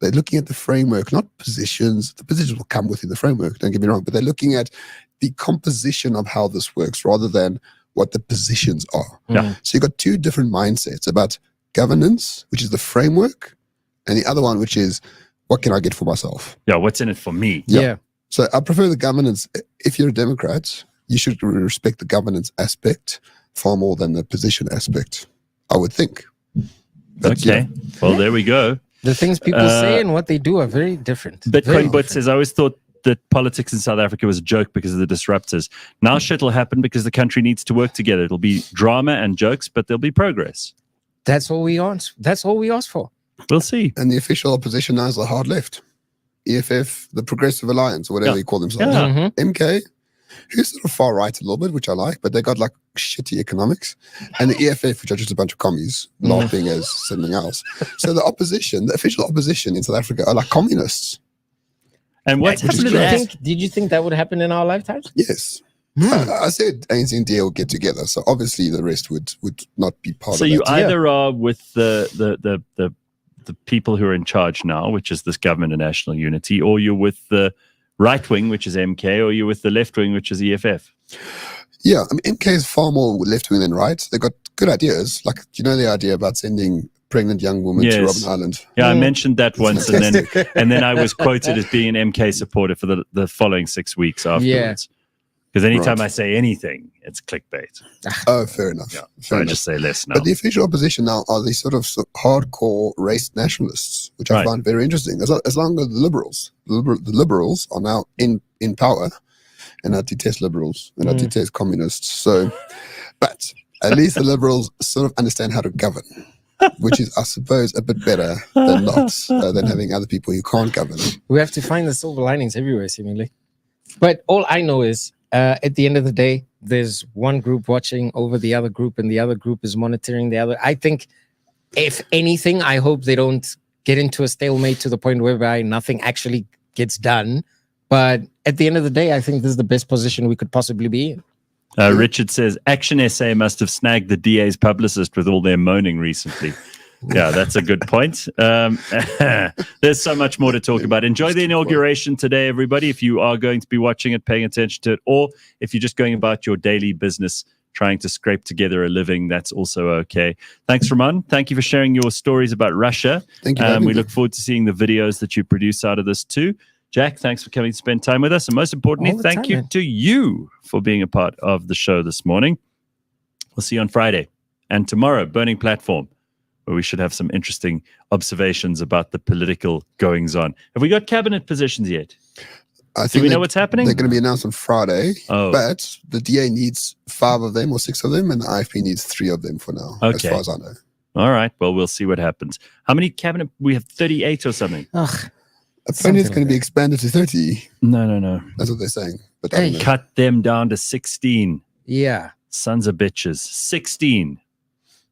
They're looking at the framework, not positions. The positions will come within the framework, don't get me wrong, but they're looking at the composition of how this works rather than what the positions are. Yeah. So you've got two different mindsets about governance, which is the framework, and the other one, which is what can I get for myself? Yeah, what's in it for me? Yeah. So I prefer the governance. If you're a Democrat, you should respect the governance aspect far more than the position aspect, I would think. But, okay. Well, there we go. The things people say and what they do are very different. Bitcoin Bot says, I always thought that politics in South Africa was a joke because of the disruptors. Now shit will happen because the country needs to work together. It'll be drama and jokes, but there'll be progress. That's all we ask. That's all we ask for. We'll see. And the official opposition now is the hard left. EFF, the Progressive Alliance, or whatever they call themselves. Yeah. MK, who's sort of far right a little bit, which I like, but they got like shitty economics. And the EFF, which are just a bunch of commies, laughing as something else. So the opposition, the official opposition in South Africa are like communists. And what's happened to that? Did you think that would happen in our lifetimes? Yes. I said ANC and DA will get together, so obviously the rest would not be part of So that. you either are with the people who are in charge now, which is this government of national unity, or you're with the right wing, which is MK, or you're with the left wing, which is EFF. Yeah, I mean, MK is far more left wing than right. They've got good ideas. Like, do you know the idea about sending pregnant young women to Robben Island? Yeah, I mentioned that once, and then I was quoted as being an MK supporter for the following 6 weeks afterwards. Because anytime I say anything, it's clickbait. Oh, fair enough. Yeah, fair enough. I just say less now. But the official opposition now are these sort of hardcore race nationalists, which I find very interesting. As long as the liberals are now in power, and I detest liberals and I detest communists. So, but at least the liberals sort of understand how to govern, which is, I suppose, a bit better than not, than having other people who can't govern. We have to find the silver linings everywhere, seemingly. But all I know is, at the end of the day, there's one group watching over the other group, and the other group is monitoring the other. I think, if anything, I hope they don't get into a stalemate to the point whereby nothing actually gets done. But at the end of the day, I think this is the best position we could possibly be in. Richard says, Action SA must have snagged the DA's publicist with all their moaning recently. Yeah, that's a good point. There's so much more to talk about. Enjoy the inauguration today, everybody, if you are going to be watching it, paying attention to it, or if you're just going about your daily business, trying to scrape together a living, that's also okay. Thanks, Ramon. Thank you for sharing your stories about Russia. Thank you. We look forward to seeing the videos that you produce out of this too. Jack, thanks for coming to spend time with us. And most importantly, thank you to you for being a part of the show this morning. We'll see you on Friday. And tomorrow, Burning Platform, where we should have some interesting observations about the political goings-on. Have we got cabinet positions yet? Do we know what's happening? They're going to be announced on Friday, Oh. but the DA needs 5 of them or 6 of them, and the IFP needs 3 of them for now, as Okay. far as I know. All right. Well, we'll see what happens. How many cabinet? We have 38 or something. Apparently it's going to be expanded to 30. No. That's what they're saying. But I don't know. Cut them down to 16. Yeah. Sons of bitches. 16.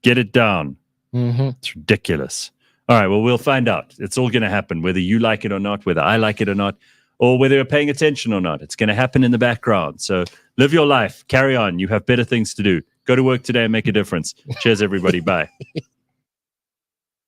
Get it down. It's ridiculous. All right. Well, we'll find out. It's all going to happen, whether you like it or not, whether I like it or not, or whether you're paying attention or not. It's going to happen in the background. So live your life. Carry on. You have better things to do. Go to work today and make a difference. Cheers, everybody. Bye.